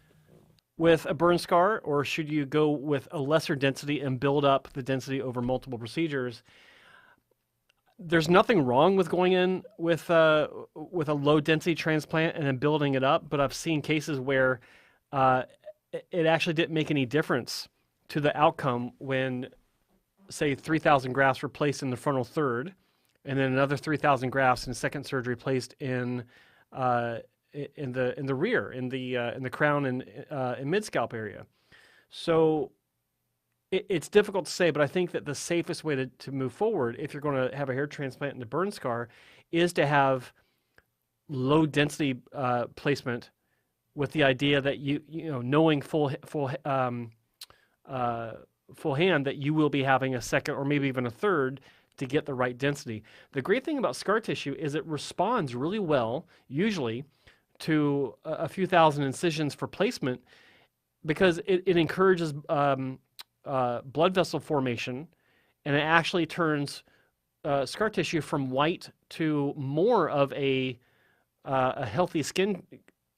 [SPEAKER 11] with a burn scar, or should you go with a lesser density and build up the density over multiple procedures? There's nothing wrong with going in with a low density transplant and then building it up, but I've seen cases where it actually didn't make any difference to the outcome when, say, 3,000 grafts were placed in the frontal third, and then another 3,000 grafts in second surgery placed in the rear, in the crown and mid scalp area. So it's difficult to say, but I think that the safest way to move forward, if you're going to have a hair transplant and a burn scar, is to have low density placement, with the idea that you know, knowing full hand that you will be having a second or maybe even a third to get the right density. The great thing about scar tissue is it responds really well, usually, to a few thousand incisions for placement, because it encourages blood vessel formation, and it actually turns scar tissue from white to more of a healthy skin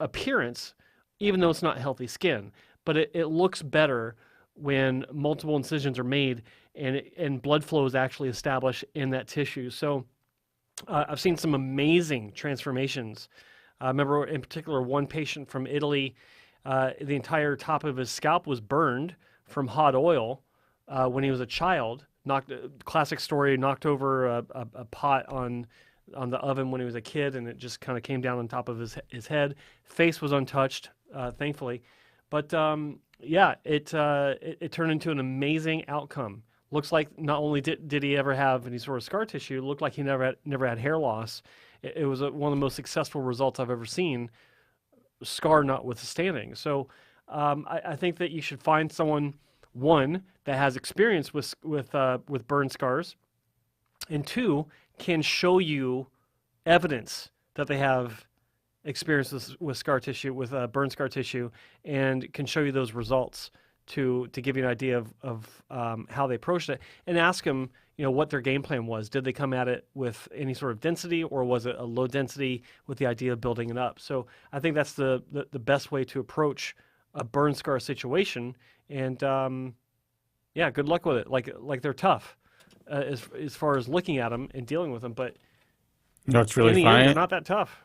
[SPEAKER 11] appearance, even though it's not healthy skin. But it looks better when multiple incisions are made and blood flow is actually established in that tissue. So I've seen some amazing transformations. I remember in particular one patient from Italy, the entire top of his scalp was burned from hot oil when he was a child. Classic story, knocked over a pot on the oven when he was a kid, and it just kind of came down on top of his head. Face was untouched, thankfully. But yeah, it turned into an amazing outcome. Looks like not only did he ever have any sort of scar tissue, it looked like he never had hair loss. It was one of the most successful results I've ever seen, scar notwithstanding. So I think that you should find someone, one, that has experience with burn scars, and two, can show you evidence that they have experience with scar tissue, with burn scar tissue, and can show you those results to give you an idea of how they approached it, and ask them, you know, what their game plan was. Did they come at it with any sort of density, or was it a low density with the idea of building it up? So I think that's the best way to approach a burn scar situation. And yeah, good luck with it. Like they're tough as far as looking at them and dealing with them, but
[SPEAKER 10] you know, it's really
[SPEAKER 11] in the
[SPEAKER 10] funny.
[SPEAKER 11] end, they're not that tough.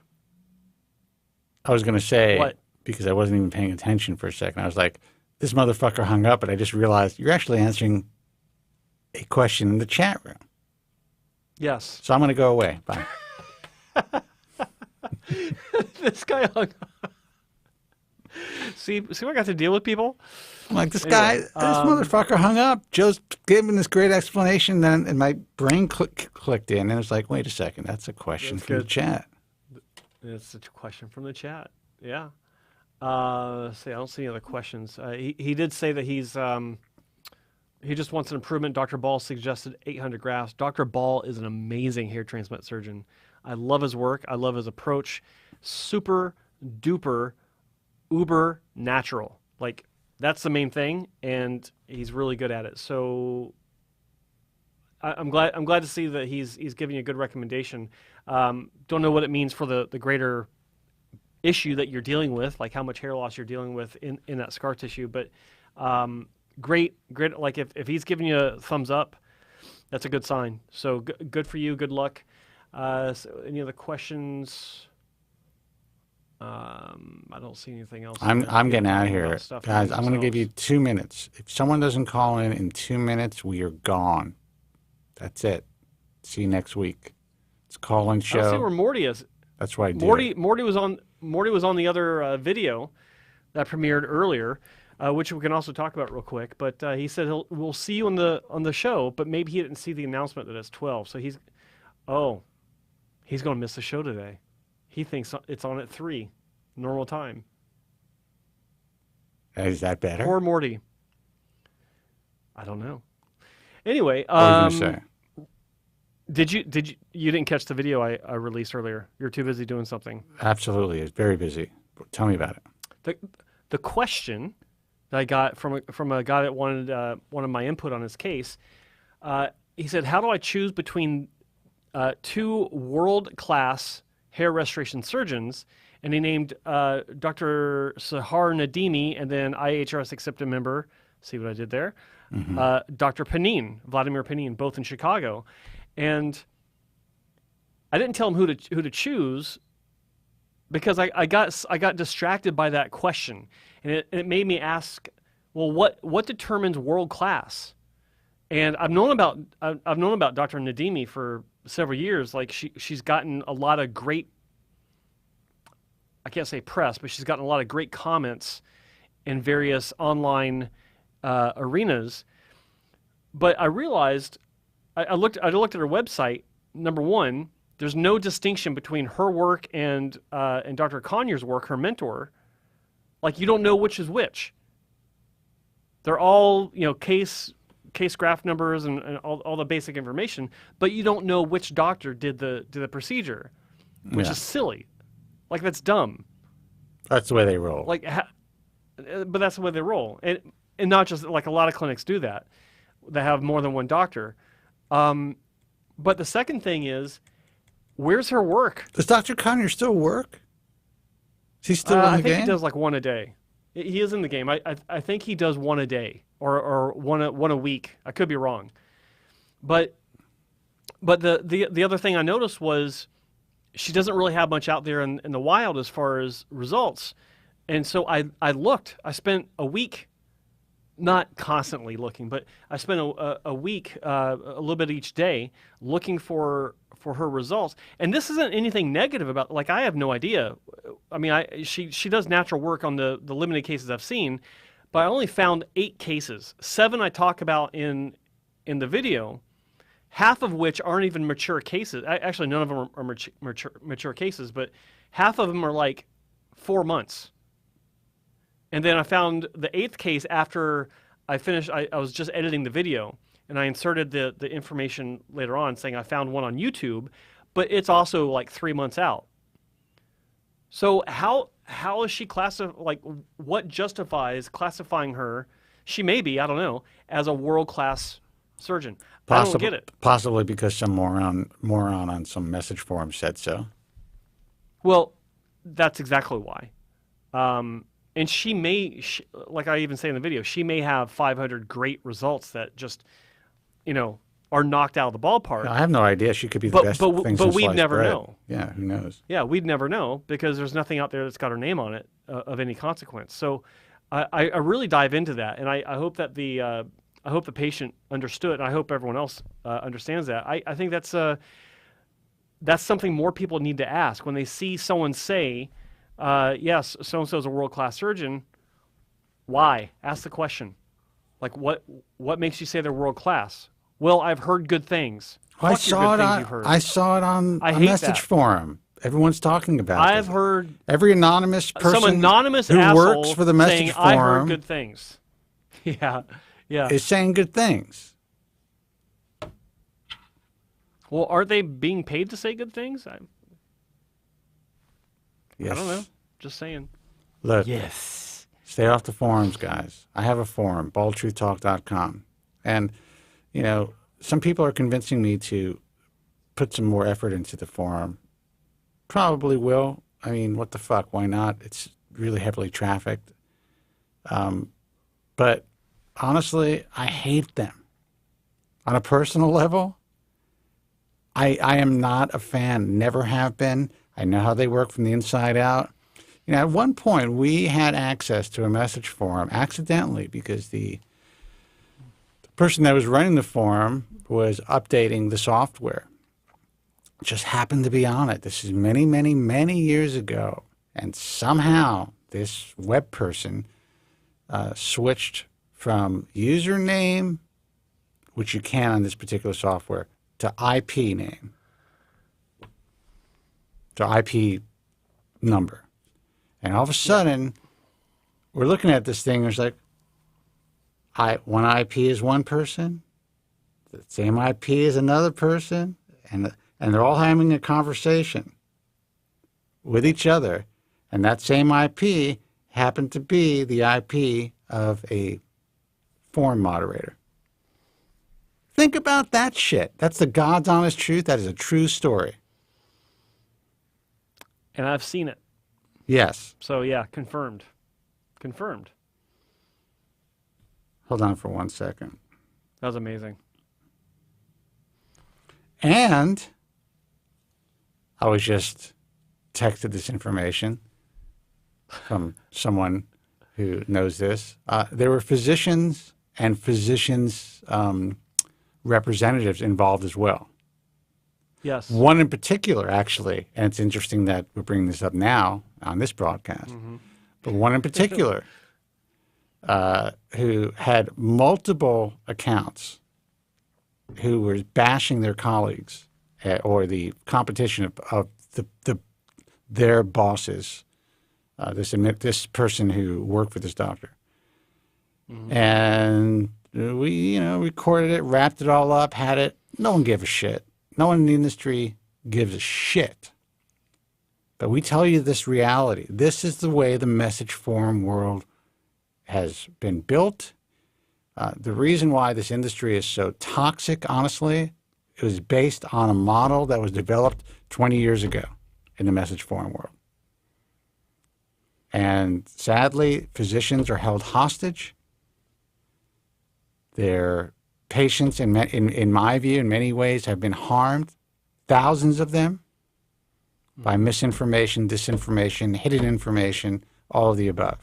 [SPEAKER 10] I was going to say,
[SPEAKER 11] what?
[SPEAKER 10] Because I wasn't even paying attention for a second, I was like, this motherfucker hung up, and I just realized you're actually answering a question in the chat room.
[SPEAKER 11] Yes.
[SPEAKER 10] So I'm going to go away. Bye.
[SPEAKER 11] This guy hung up. See what I got to deal with, people?
[SPEAKER 10] I'm like, this
[SPEAKER 11] Anyway,
[SPEAKER 10] motherfucker hung up. Joe's giving this great explanation, and my brain clicked in, and it was like, wait a second, that's a question from the chat.
[SPEAKER 11] It's a question from the chat. Yeah. See, I don't see any other questions. He did say that he just wants an improvement. Dr. Ball suggested 800 grafts. Dr. Ball is an amazing hair transplant surgeon. I love his work. I love his approach. Super duper uber natural. Like, that's the main thing, and he's really good at it. So I'm glad to see that he's giving you a good recommendation. Don't know what it means for the greater issue that you're dealing with, like how much hair loss you're dealing with in that scar tissue, but great. Like if he's giving you a thumbs up, that's a good sign. So good for you. Good luck. So any other questions? I don't see anything else.
[SPEAKER 10] I'm getting out of here, guys. I'm going to give you 2 minutes. If someone doesn't call in 2 minutes, we are gone. That's it. See you next week. It's a call-in show.
[SPEAKER 11] I see where Morty is.
[SPEAKER 10] That's why I do
[SPEAKER 11] Morty was on the other video that premiered earlier, which we can also talk about real quick. But he said we'll see you on the show, but maybe he didn't see the announcement that it's 12. So he's going to miss the show today. He thinks it's on at 3, normal time.
[SPEAKER 10] Is that better?
[SPEAKER 11] Poor Morty. I don't know. Anyway,
[SPEAKER 10] what were you going to say?
[SPEAKER 11] You didn't catch the video I released earlier? You're too busy doing something.
[SPEAKER 10] Absolutely, it's very busy. Tell me about
[SPEAKER 11] it. The question that I got from a guy that wanted my input on his case, he said, "How do I choose between 2 world-class hair restoration surgeons?" And he named Dr. Sahar Nadimi and then IAHRS accepted member. See what I did there? Mm-hmm. Dr. Vladimir Panin, both in Chicago. And I didn't tell him who to choose because I got distracted by that question, and it made me ask, well, what determines world class? And I've known about Dr. Nadimi for several years. Like she's gotten a lot of great, I can't say press, but she's gotten a lot of great comments in various online arenas. But I realized, I looked at her website. Number one, there's no distinction between her work and Dr. Conyers' work, her mentor. Like, you don't know which is which. They're all, case graph numbers and all the basic information, but you don't know which doctor did the procedure, which is silly. Like, that's dumb.
[SPEAKER 10] That's the way they roll.
[SPEAKER 11] Like, but that's the way they roll, and not just like a lot of clinics do that. They have more than one doctor. But the second thing is, where's her work?
[SPEAKER 10] Does Dr. Conyers still work? Is he still in the game?
[SPEAKER 11] I think he does like one a day. He is in the game. I think he does one a day or one a week. I could be wrong. But the other thing I noticed was she doesn't really have much out there in the wild as far as results. And so I looked. I spent a week, not constantly looking, but I spent a week, a little bit each day, looking for her results. And this isn't anything negative about, like, I have no idea. I mean, she does natural work on the limited cases I've seen, but I only found 8 cases. 7 I talk about in the video, half of which aren't even mature cases. Actually, none of them are mature cases, but half of them are like 4 months. And then I found the 8th case after I finished. I was just editing the video, and I inserted the information later on saying I found one on YouTube, but it's also like 3 months out. So how is she like, what justifies classifying her? She may be, I don't know, as a world-class surgeon. I don't get it.
[SPEAKER 10] Possibly because some moron on some message forum said so.
[SPEAKER 11] Well, that's exactly why. And she may, like I even say in the video, she may have 500 great results that just, are knocked out of the ballpark.
[SPEAKER 10] I have no idea. She could be the best thing
[SPEAKER 11] but we'd never
[SPEAKER 10] bread.
[SPEAKER 11] know.
[SPEAKER 10] Yeah, who knows?
[SPEAKER 11] Yeah, we'd never know because there's nothing out there that's got her name on it of any consequence. So I really dive into that, and I hope that the patient understood, and I hope everyone else understands that. I think that's something more people need to ask when they see someone say, yes, so-and-so is a world-class surgeon. Why? Ask the question. Like, what makes you say they're world-class? Well, I've heard good things.
[SPEAKER 10] I saw it on a message forum. Everyone's talking about it.
[SPEAKER 11] I've heard
[SPEAKER 10] every anonymous person
[SPEAKER 11] some anonymous
[SPEAKER 10] who
[SPEAKER 11] asshole
[SPEAKER 10] works for the message
[SPEAKER 11] saying,
[SPEAKER 10] forum
[SPEAKER 11] I heard good things. Yeah.
[SPEAKER 10] is saying good things.
[SPEAKER 11] Well, aren't they being paid to say good things?
[SPEAKER 10] Yes.
[SPEAKER 11] I don't know. Just saying.
[SPEAKER 10] Look.
[SPEAKER 11] Yes.
[SPEAKER 10] Stay off the forums, guys. I have a forum, baldtruthtalk.com. And, some people are convincing me to put some more effort into the forum. Probably will. I mean, what the fuck? Why not? It's really heavily trafficked. But honestly, I hate them. On a personal level, I am not a fan, never have been. I know how they work from the inside out. At one point, we had access to a message forum accidentally because the person that was running the forum was updating the software. Just happened to be on it. This is many, many, many years ago. And somehow this web person switched from username, which you can on this particular software, to IP name, to IP number. And all of a sudden, we're looking at this thing, and it's like, one IP is one person, the same IP is another person, and they're all having a conversation with each other. And that same IP happened to be the IP of a forum moderator. Think about that shit. That's the God's honest truth. That is a true story.
[SPEAKER 11] And I've seen it.
[SPEAKER 10] Yes.
[SPEAKER 11] So, yeah, confirmed. Confirmed.
[SPEAKER 10] Hold on for 1 second.
[SPEAKER 11] That was amazing.
[SPEAKER 10] And I was just texted this information from someone who knows this. There were physicians and physicians' representatives involved as well.
[SPEAKER 11] Yes.
[SPEAKER 10] One in particular, actually, and it's interesting that we're bringing this up now on this broadcast, but one in particular who had multiple accounts who were bashing their colleagues or the competition of their bosses. This person who worked for this doctor, and we recorded it, wrapped it all up, had it. No one gave a shit. No one in the industry gives a shit. But we tell you this reality. This is the way the message forum world has been built. The reason why this industry is so toxic, honestly, it was based on a model that was developed 20 years ago in the message forum world. And sadly, physicians are held hostage. Their patients, in my view, in many ways, have been harmed, thousands of them, by misinformation, disinformation, hidden information, all of the above.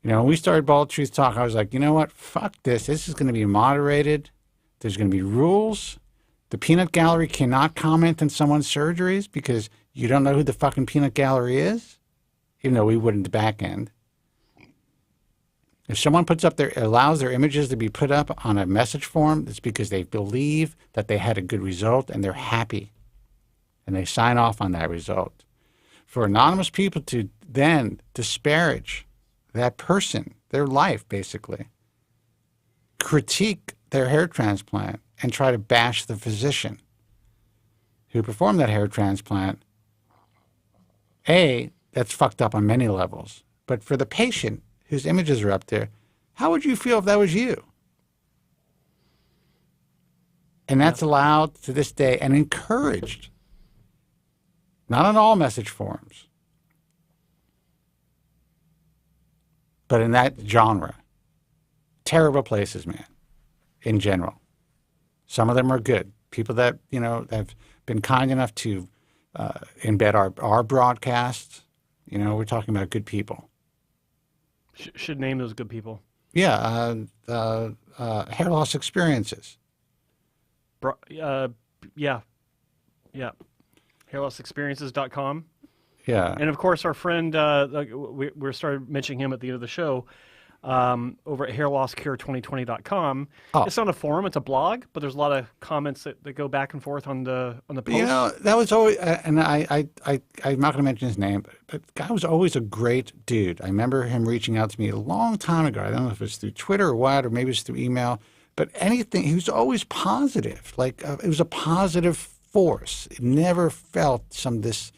[SPEAKER 10] When we started Bald Truth Talk, I was like, you know what? Fuck this. This is going to be moderated. There's going to be rules. The peanut gallery cannot comment on someone's surgeries because you don't know who the fucking peanut gallery is, even though we would in the back end. If someone allows their images to be put up on a message forum, it's because they believe that they had a good result and they're happy. And they sign off on that result. For anonymous people to then disparage that person, their life basically, critique their hair transplant and try to bash the physician who performed that hair transplant, that's fucked up on many levels. But for the patient whose images are up there, how would you feel if that was you? And that's allowed to this day and encouraged. Not on all message forums, but in that genre. Terrible places, man, in general. Some of them are good. People that, have been kind enough to embed our broadcasts. We're talking about good people.
[SPEAKER 11] Should name those good people.
[SPEAKER 10] Yeah, hair loss experiences.
[SPEAKER 11] Yeah. hairlossexperiences.com.
[SPEAKER 10] Yeah.
[SPEAKER 11] And of course, our friend, we started mentioning him at the end of the show, over at hairlosscure2020.com. Oh. It's not a forum, it's a blog, but there's a lot of comments that go back and forth on the post.
[SPEAKER 10] That was always, and I'm not going to mention his name, but the guy was always a great dude. I remember him reaching out to me a long time ago. I don't know if it was through Twitter or what, or maybe it was through email, but anything, he was always positive. It was a positive force. It never felt this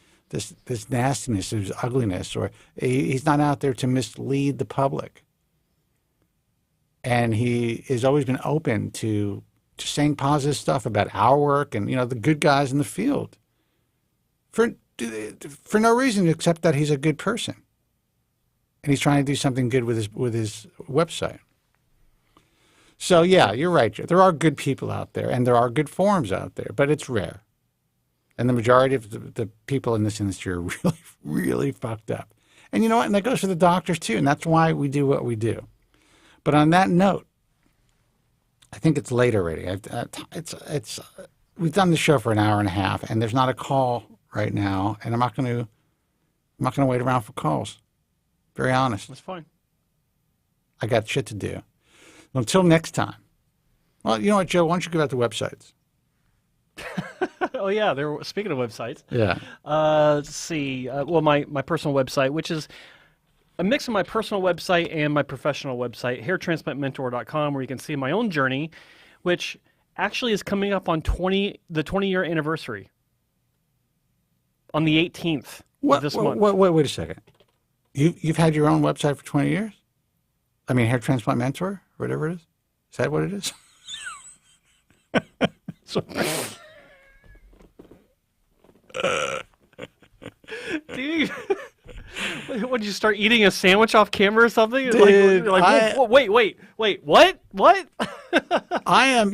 [SPEAKER 10] nastiness, this ugliness, or he's not out there to mislead the public. And he has always been open to saying positive stuff about our work and, the good guys in the field for no reason except that he's a good person. And he's trying to do something good with his website. So, yeah, you're right, Joe. There are good people out there and there are good forums out there, but it's rare. And the majority of the people in this industry are really, really fucked up. And you know what? And that goes for the doctors, too. And that's why we do what we do. But on that note, I think it's late already. We've done the show for an hour and a half, and there's not a call right now. And I'm not going to wait around for calls. Very honest.
[SPEAKER 11] That's fine.
[SPEAKER 10] I got shit to do. Until next time. Well, you know what, Joe? Why don't you give out the websites?
[SPEAKER 11] Oh, yeah. Speaking of websites.
[SPEAKER 10] Yeah.
[SPEAKER 11] Let's see. My personal website, which is a mix of my personal website and my professional website, hairtransplantmentor.com, where you can see my own journey, which actually is coming up on the 20-year anniversary on the 18th of this month.
[SPEAKER 10] Wait a second. You've had your own website for 20 years? I mean, Hair Transplant Mentor, whatever it is? Is that what it is?
[SPEAKER 11] Dude, what, did you start eating a sandwich off camera or something?
[SPEAKER 10] Dude,
[SPEAKER 11] wait, what?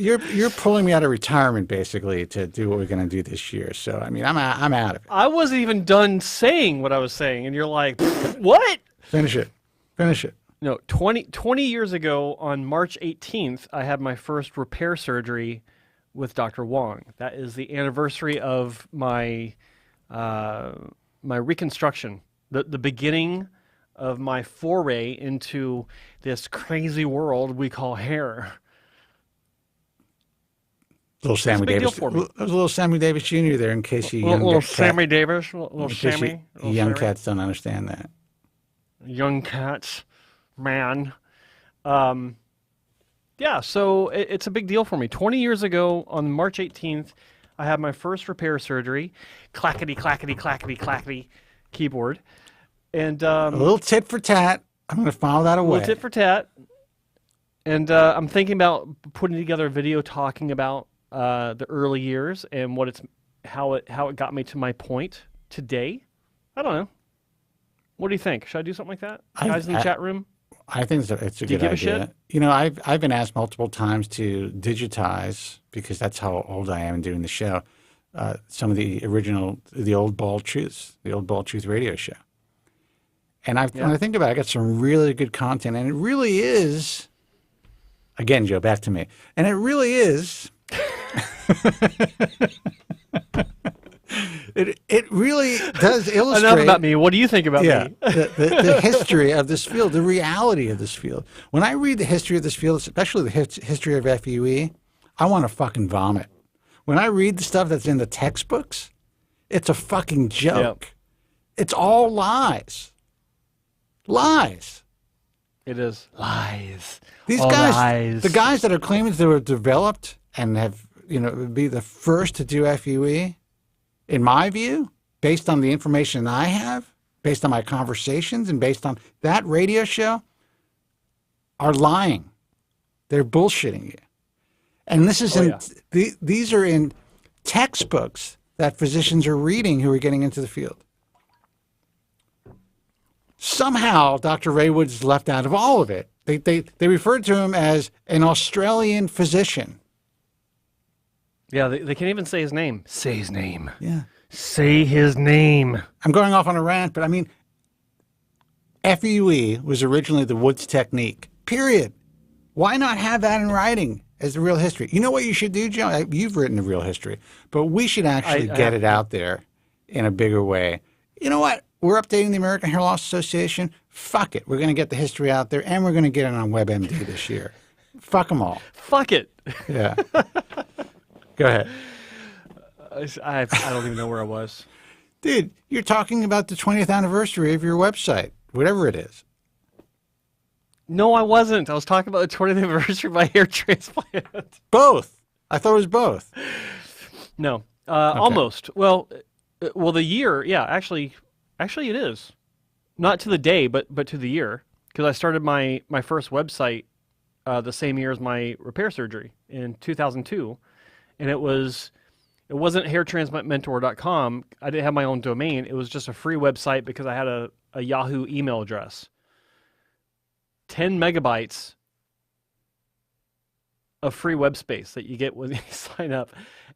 [SPEAKER 10] You're pulling me out of retirement basically to do what we're going to do this year. So, I mean, I'm out of it.
[SPEAKER 11] I wasn't even done saying what I was saying, and you're like, what?
[SPEAKER 10] Finish it.
[SPEAKER 11] No, 20 years ago on March 18th, I had my first repair surgery with Dr. Wong. That is the anniversary of my my reconstruction, the beginning of my foray into this crazy world we call hair.
[SPEAKER 10] Little Sammy Davis. There was a little Sammy Davis Jr. there in case you
[SPEAKER 11] little Sammy Davis, little Sammy.
[SPEAKER 10] Young cats don't understand that.
[SPEAKER 11] Young cats, man. Yeah, so it's a big deal for me. 20 years ago, on March 18th, I had my first repair surgery. Clackety, clackety, clackety, clackety keyboard. And
[SPEAKER 10] a little tit for tat. I'm going to file that away.
[SPEAKER 11] A little tit for tat. And I'm thinking about putting together a video talking about the early years and how it got me to my point today. I don't know. What do you think? Should I do something like that? Guys in the chat room?
[SPEAKER 10] I think it's a good idea.
[SPEAKER 11] Do you give a shit?
[SPEAKER 10] You know, I've been asked multiple times to digitize, because that's how old I am in doing the show, some of the old Bald Truths, the old Bald Truth radio show. And when I think about it, I got some really good content, and it really is, again, Joe, back to me, and it really is, it really does illustrate.
[SPEAKER 11] Enough about me. What do you think about me?
[SPEAKER 10] the history of this field, the reality of this field. When I read the history of this field, especially the history of FUE, I want to fucking vomit. When I read the stuff that's in the textbooks, it's a fucking joke. Yep. It's all lies. Lies.
[SPEAKER 11] It is. Lies.
[SPEAKER 10] These guys, the guys that are claiming they were developed and have, be the first to do FUE, in my view, based on the information I have, based on my conversations, and based on that radio show, are lying. They're bullshitting you. And this is these are in textbooks that physicians are reading who are getting into the field. Somehow, Dr. Ray Woods is left out of all of it. They referred to him as an Australian physician.
[SPEAKER 11] Yeah, they can't even say his name. Say his name.
[SPEAKER 10] Yeah.
[SPEAKER 11] Say his name.
[SPEAKER 10] I'm going off on a rant, but I mean, FUE was originally the Woods technique, period. Why not have that in writing as the real history? You know what you should do, Joe? You've written the real history, but we should actually get it out there in a bigger way. You know what? We're updating the American Hair Loss Association. Fuck it. We're going to get the history out there, and we're going to get it on WebMD this year. Fuck them all.
[SPEAKER 11] Fuck it.
[SPEAKER 10] Yeah. Go ahead.
[SPEAKER 11] I don't even know where I was.
[SPEAKER 10] Dude, you're talking about the 20th anniversary of your website, whatever it is.
[SPEAKER 11] No, I wasn't. I was talking about the 20th anniversary of my hair transplant.
[SPEAKER 10] Both. I thought it was both.
[SPEAKER 11] No, almost. Well, the year, yeah, actually it is. Not to the day, but to the year, because I started my first website the same year as my repair surgery in 2002, and it wasn't hairtransplantmentor.com. I didn't have my own domain. It was just a free website because I had a Yahoo email address. 10 megabytes of free web space that you get when you sign up.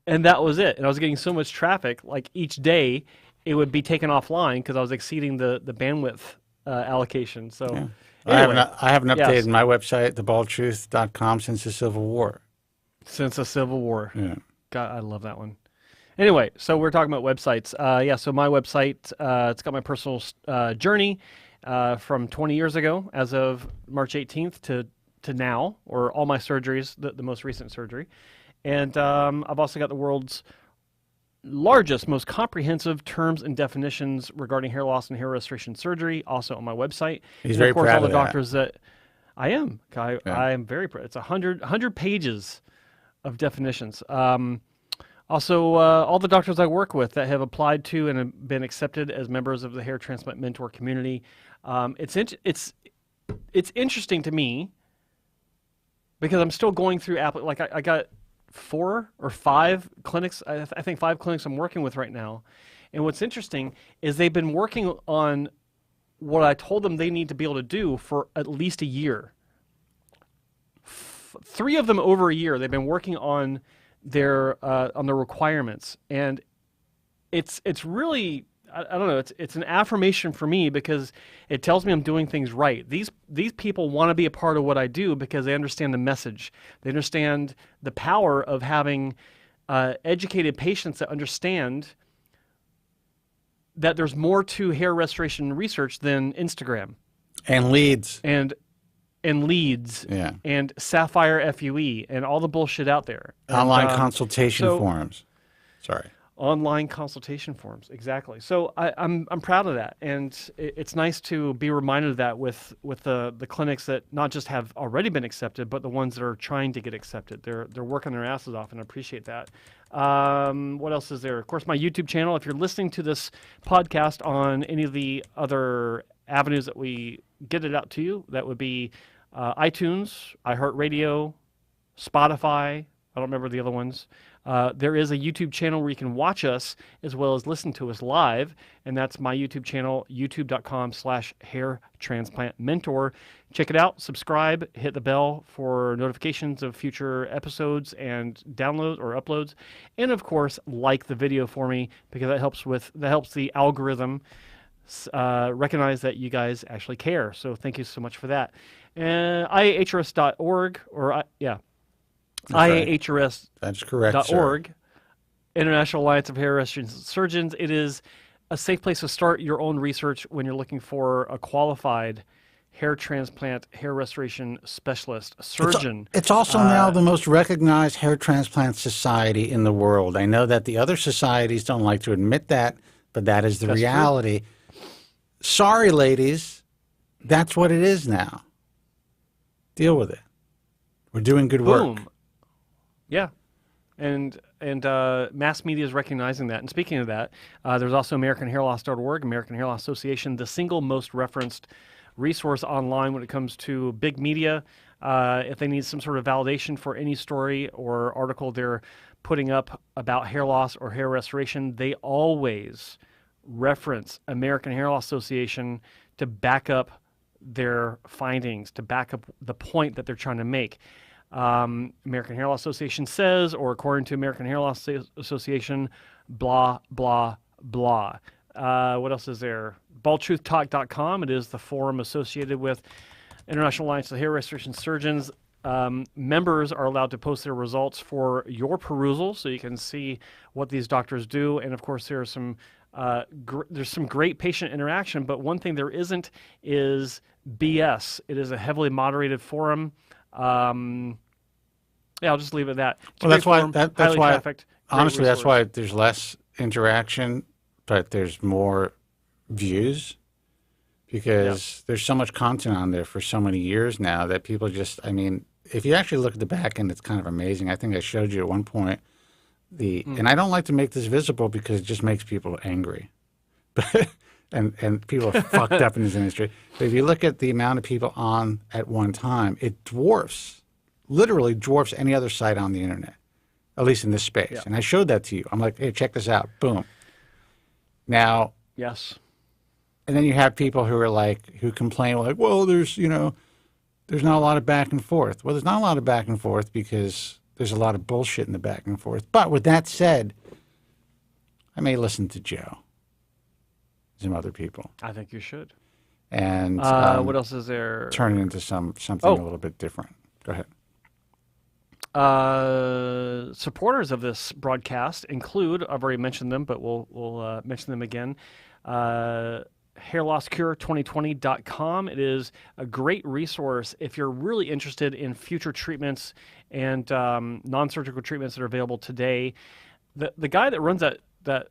[SPEAKER 11] And that was it. And I was getting so much traffic, like each day it would be taken offline because I was exceeding the bandwidth allocation. So
[SPEAKER 10] yeah.
[SPEAKER 11] Anyway,
[SPEAKER 10] I haven't updated my website, thebaldtruth.com, since the Civil War.
[SPEAKER 11] Since the Civil War.
[SPEAKER 10] Yeah.
[SPEAKER 11] God, I love that one. Anyway, so we're talking about websites. So my website, it's got my personal journey from 20 years ago, as of March 18th to now, or all my surgeries, the most recent surgery. And I've also got the world's largest, most comprehensive terms and definitions regarding hair loss and hair restoration surgery, also on my website.
[SPEAKER 10] He's very proud of that. Of course, all the
[SPEAKER 11] doctors that I am. I am very proud. It's 100 pages of definitions. Also, all the doctors I work with that have applied to and have been accepted as members of the Hair Transplant Mentor community. It's interesting to me because I'm still going through I got 4 or 5 clinics. I think 5 clinics I'm working with right now. And what's interesting is they've been working on what I told them they need to be able to do for at least a year. 3 of them over a year. They've been working on their requirements, and it's really, I don't know, it's an affirmation for me because it tells me I'm doing things right. These people want to be a part of what I do because they understand the message. They understand the power of having educated patients that understand that there's more to hair restoration research than Instagram
[SPEAKER 10] and leads
[SPEAKER 11] and and Leads and Sapphire FUE and all the bullshit out there.
[SPEAKER 10] Online consultation forums. Sorry.
[SPEAKER 11] Online consultation forums, exactly. So I'm proud of that, and it's nice to be reminded of that with the clinics that not just have already been accepted, but the ones that are trying to get accepted. They're working their asses off, and I appreciate that. What else is there? Of course, my YouTube channel. If you're listening to this podcast on any of the other avenues that we get it out to you, that would be iTunes, iHeartRadio, Spotify. I don't remember the other ones. There is a YouTube channel where you can watch us as well as listen to us live, and that's my YouTube channel, youtube.com/hairtransplantmentor. Check it out, subscribe, hit the bell for notifications of future episodes and downloads or uploads, and of course, like the video for me because that helps the algorithm recognize that you guys actually care. So thank you so much for that. And IAHRS.org IAHRS.
[SPEAKER 10] That's correct.
[SPEAKER 11] .org, International Alliance of Hair Restoration Surgeons. It is a safe place to start your own research when you're looking for a qualified hair transplant, hair restoration specialist, surgeon.
[SPEAKER 10] It's also now the most recognized hair transplant society in the world. I know that the other societies don't like to admit that, but that is the reality. True. Sorry, ladies. That's what it is now. Deal with it. We're doing good work.
[SPEAKER 11] Yeah, and mass media is recognizing that. And speaking of that, there's also AmericanHairLoss.org, American Hair Loss Association, the single most referenced resource online when it comes to big media. If they need some sort of validation for any story or article they're putting up about hair loss or hair restoration, they always reference American Hair Loss Association to back up their findings, to back up the point that they're trying to make. American Hair Loss Association says, or according to American Hair Loss Association, blah, blah, blah. What else is there? BaldTruthTalk.com. It is the forum associated with International Alliance of Hair Restoration Surgeons. Members are allowed to post their results for your perusal, so you can see what these doctors do. And of course, there's some great patient interaction. But one thing there isn't is BS. It is a heavily moderated forum. Yeah, I'll just leave it at that.
[SPEAKER 10] Well, that's why. That's why. Honestly, that's why there's less interaction, but there's more views, because there's so much content on there for so many years now that people just. I mean, if you actually look at the back end, it's kind of amazing. I think I showed you at one point and I don't like to make this visible because it just makes people angry, and people are fucked up in this industry. But if you look at the amount of people on at one time, it literally dwarfs any other site on the internet, at least in this space. Yeah. And I showed that to you. I'm like, hey, check this out. Boom. Now.
[SPEAKER 11] Yes.
[SPEAKER 10] And then you have people who complain like, well, there's not a lot of back and forth. Well, there's not a lot of back and forth because there's a lot of bullshit in the back and forth. But with that said, I may listen to Joe. Some other people.
[SPEAKER 11] I think you should.
[SPEAKER 10] And
[SPEAKER 11] what else is there?
[SPEAKER 10] Turn it into something a little bit different. Go ahead.
[SPEAKER 11] Supporters of this broadcast include, I've already mentioned them, but we'll mention them again. HairLossCure2020.com. It is a great resource if you're really interested in future treatments and non-surgical treatments that are available today. The guy that runs that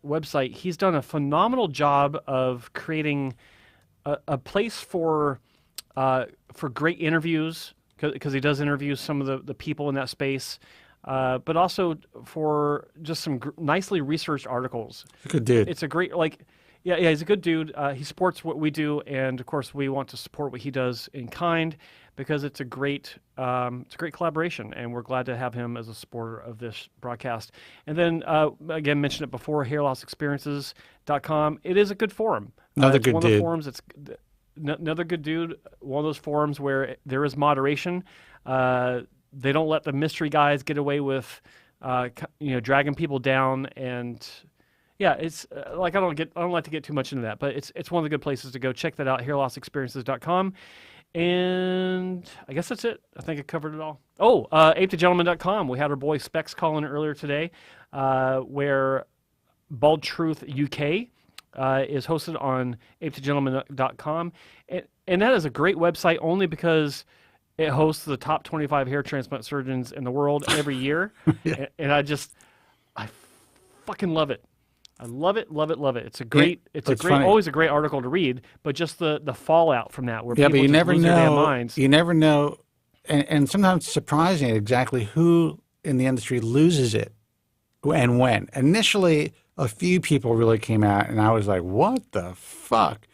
[SPEAKER 11] website, he's done a phenomenal job of creating a place for great interviews, because he does interview some of the people in that space, but also for just some nicely researched articles.
[SPEAKER 10] He's a good dude.
[SPEAKER 11] It's a great, yeah, he's a good dude. He supports what we do, and of course we want to support what he does in kind, because it's a great collaboration, and we're glad to have him as a supporter of this broadcast. And then, again, mentioned it before, hairlossexperiences.com. It is a good forum.
[SPEAKER 10] Another good
[SPEAKER 11] dude.
[SPEAKER 10] One of the
[SPEAKER 11] forums. It's another good dude. One of those forums where there is moderation. They don't let the mystery guys get away with, dragging people down. And yeah, it's I don't like to get too much into that, but it's one of the good places to go. Check that out, hairlossexperiences.com. And I guess that's it. I think I covered it all. Oh, apethegentleman.com. We had our boy Specs call in earlier today, where Bald Truth UK is hosted on apethegentleman.com. And that is a great website only because It hosts the top 25 hair transplant surgeons in the world every year,
[SPEAKER 10] Yeah.
[SPEAKER 11] and I fucking love it. I love it, love it, love it. It's a great,
[SPEAKER 10] funny.
[SPEAKER 11] always a great article to read, but just the fallout from that, where
[SPEAKER 10] Yeah,
[SPEAKER 11] people
[SPEAKER 10] but you
[SPEAKER 11] just
[SPEAKER 10] never
[SPEAKER 11] lose their damn
[SPEAKER 10] know.
[SPEAKER 11] minds.
[SPEAKER 10] You never know, and sometimes it's surprising exactly who in the industry loses it and when. Initially, a few people really came out, and I was like, "What the fuck?"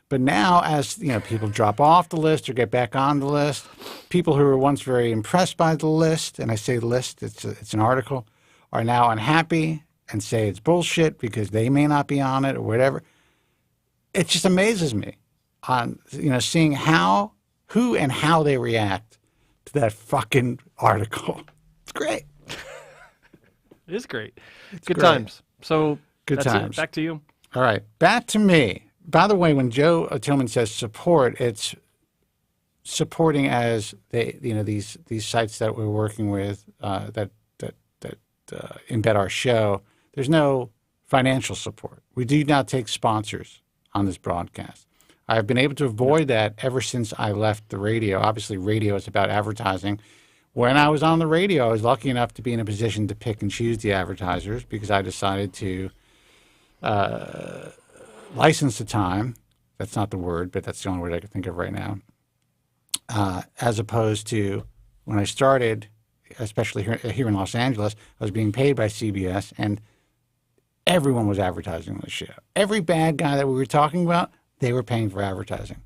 [SPEAKER 10] But now, as you know, people drop off the list or get back on the list, people who were once very impressed by the list, and I say list, it's an article, are now unhappy and say it's bullshit because they may not be on it or whatever. It just amazes me on seeing who and how they react to that fucking article. It's great.
[SPEAKER 11] It is great.
[SPEAKER 10] It's
[SPEAKER 11] Good
[SPEAKER 10] great.
[SPEAKER 11] times. So
[SPEAKER 10] Good
[SPEAKER 11] that's
[SPEAKER 10] times.
[SPEAKER 11] it. Back to you.
[SPEAKER 10] All right, back to me. By the way, when Joe Tillman says support, it's supporting as these sites that we're working with that embed our show. There's no financial support. We do not take sponsors on this broadcast. I've been able to avoid that ever since I left the radio. Obviously, radio is about advertising. When I was on the radio, I was lucky enough to be in a position to pick and choose the advertisers because I decided to license the time. That's not the word, but that's the only word I can think of right now. As opposed to when I started, especially here in Los Angeles, I was being paid by CBS, and everyone was advertising on the show. Every bad guy that we were talking about, they were paying for advertising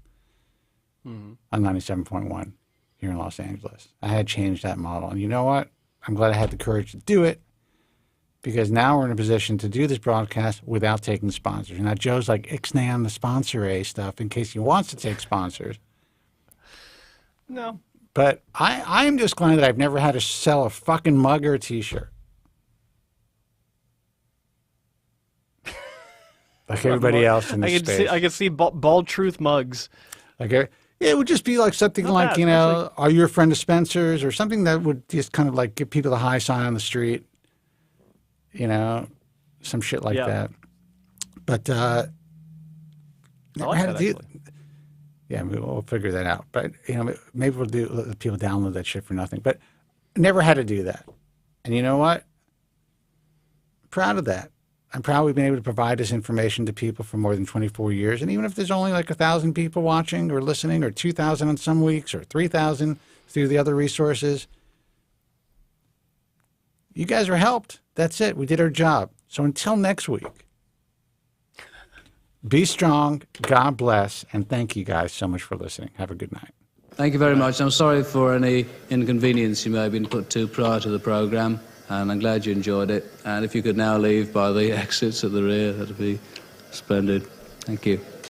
[SPEAKER 10] on 97.1 here in Los Angeles. I had changed that model. And you know what? I'm glad I had the courage to do it because now we're in a position to do this broadcast without taking sponsors. Now, Joe's like ixnay on the sponsor stuff in case he wants to take sponsors.
[SPEAKER 11] No.
[SPEAKER 10] But I'm just glad that I've never had to sell a fucking mug or a T-shirt. Like everybody else in this space.
[SPEAKER 11] I can see bald truth mugs.
[SPEAKER 10] Like, it would just be like something
[SPEAKER 11] Not
[SPEAKER 10] like,
[SPEAKER 11] bad,
[SPEAKER 10] actually. Are you a friend of Spencer's? Or something that would just kind of like give people the high sign on the street. Some shit like that. But
[SPEAKER 11] I like that, actually.
[SPEAKER 10] Yeah, we'll figure that out. But, maybe we'll let people download that shit for nothing. But never had to do that. And you know what? I'm proud of that. I'm proud we've been able to provide this information to people for more than 24 years. And even if there's only like 1,000 people watching or listening, or 2,000 on some weeks, or 3,000 through the other resources, you guys are helped. That's it. We did our job. So until next week, be strong, God bless, and thank you guys so much for listening. Have a good night.
[SPEAKER 15] Thank you very much. I'm sorry for any inconvenience you may have been put to prior to the programme, and I'm glad you enjoyed it. And if you could now leave by the exits at the rear, that'd be splendid. Thank you.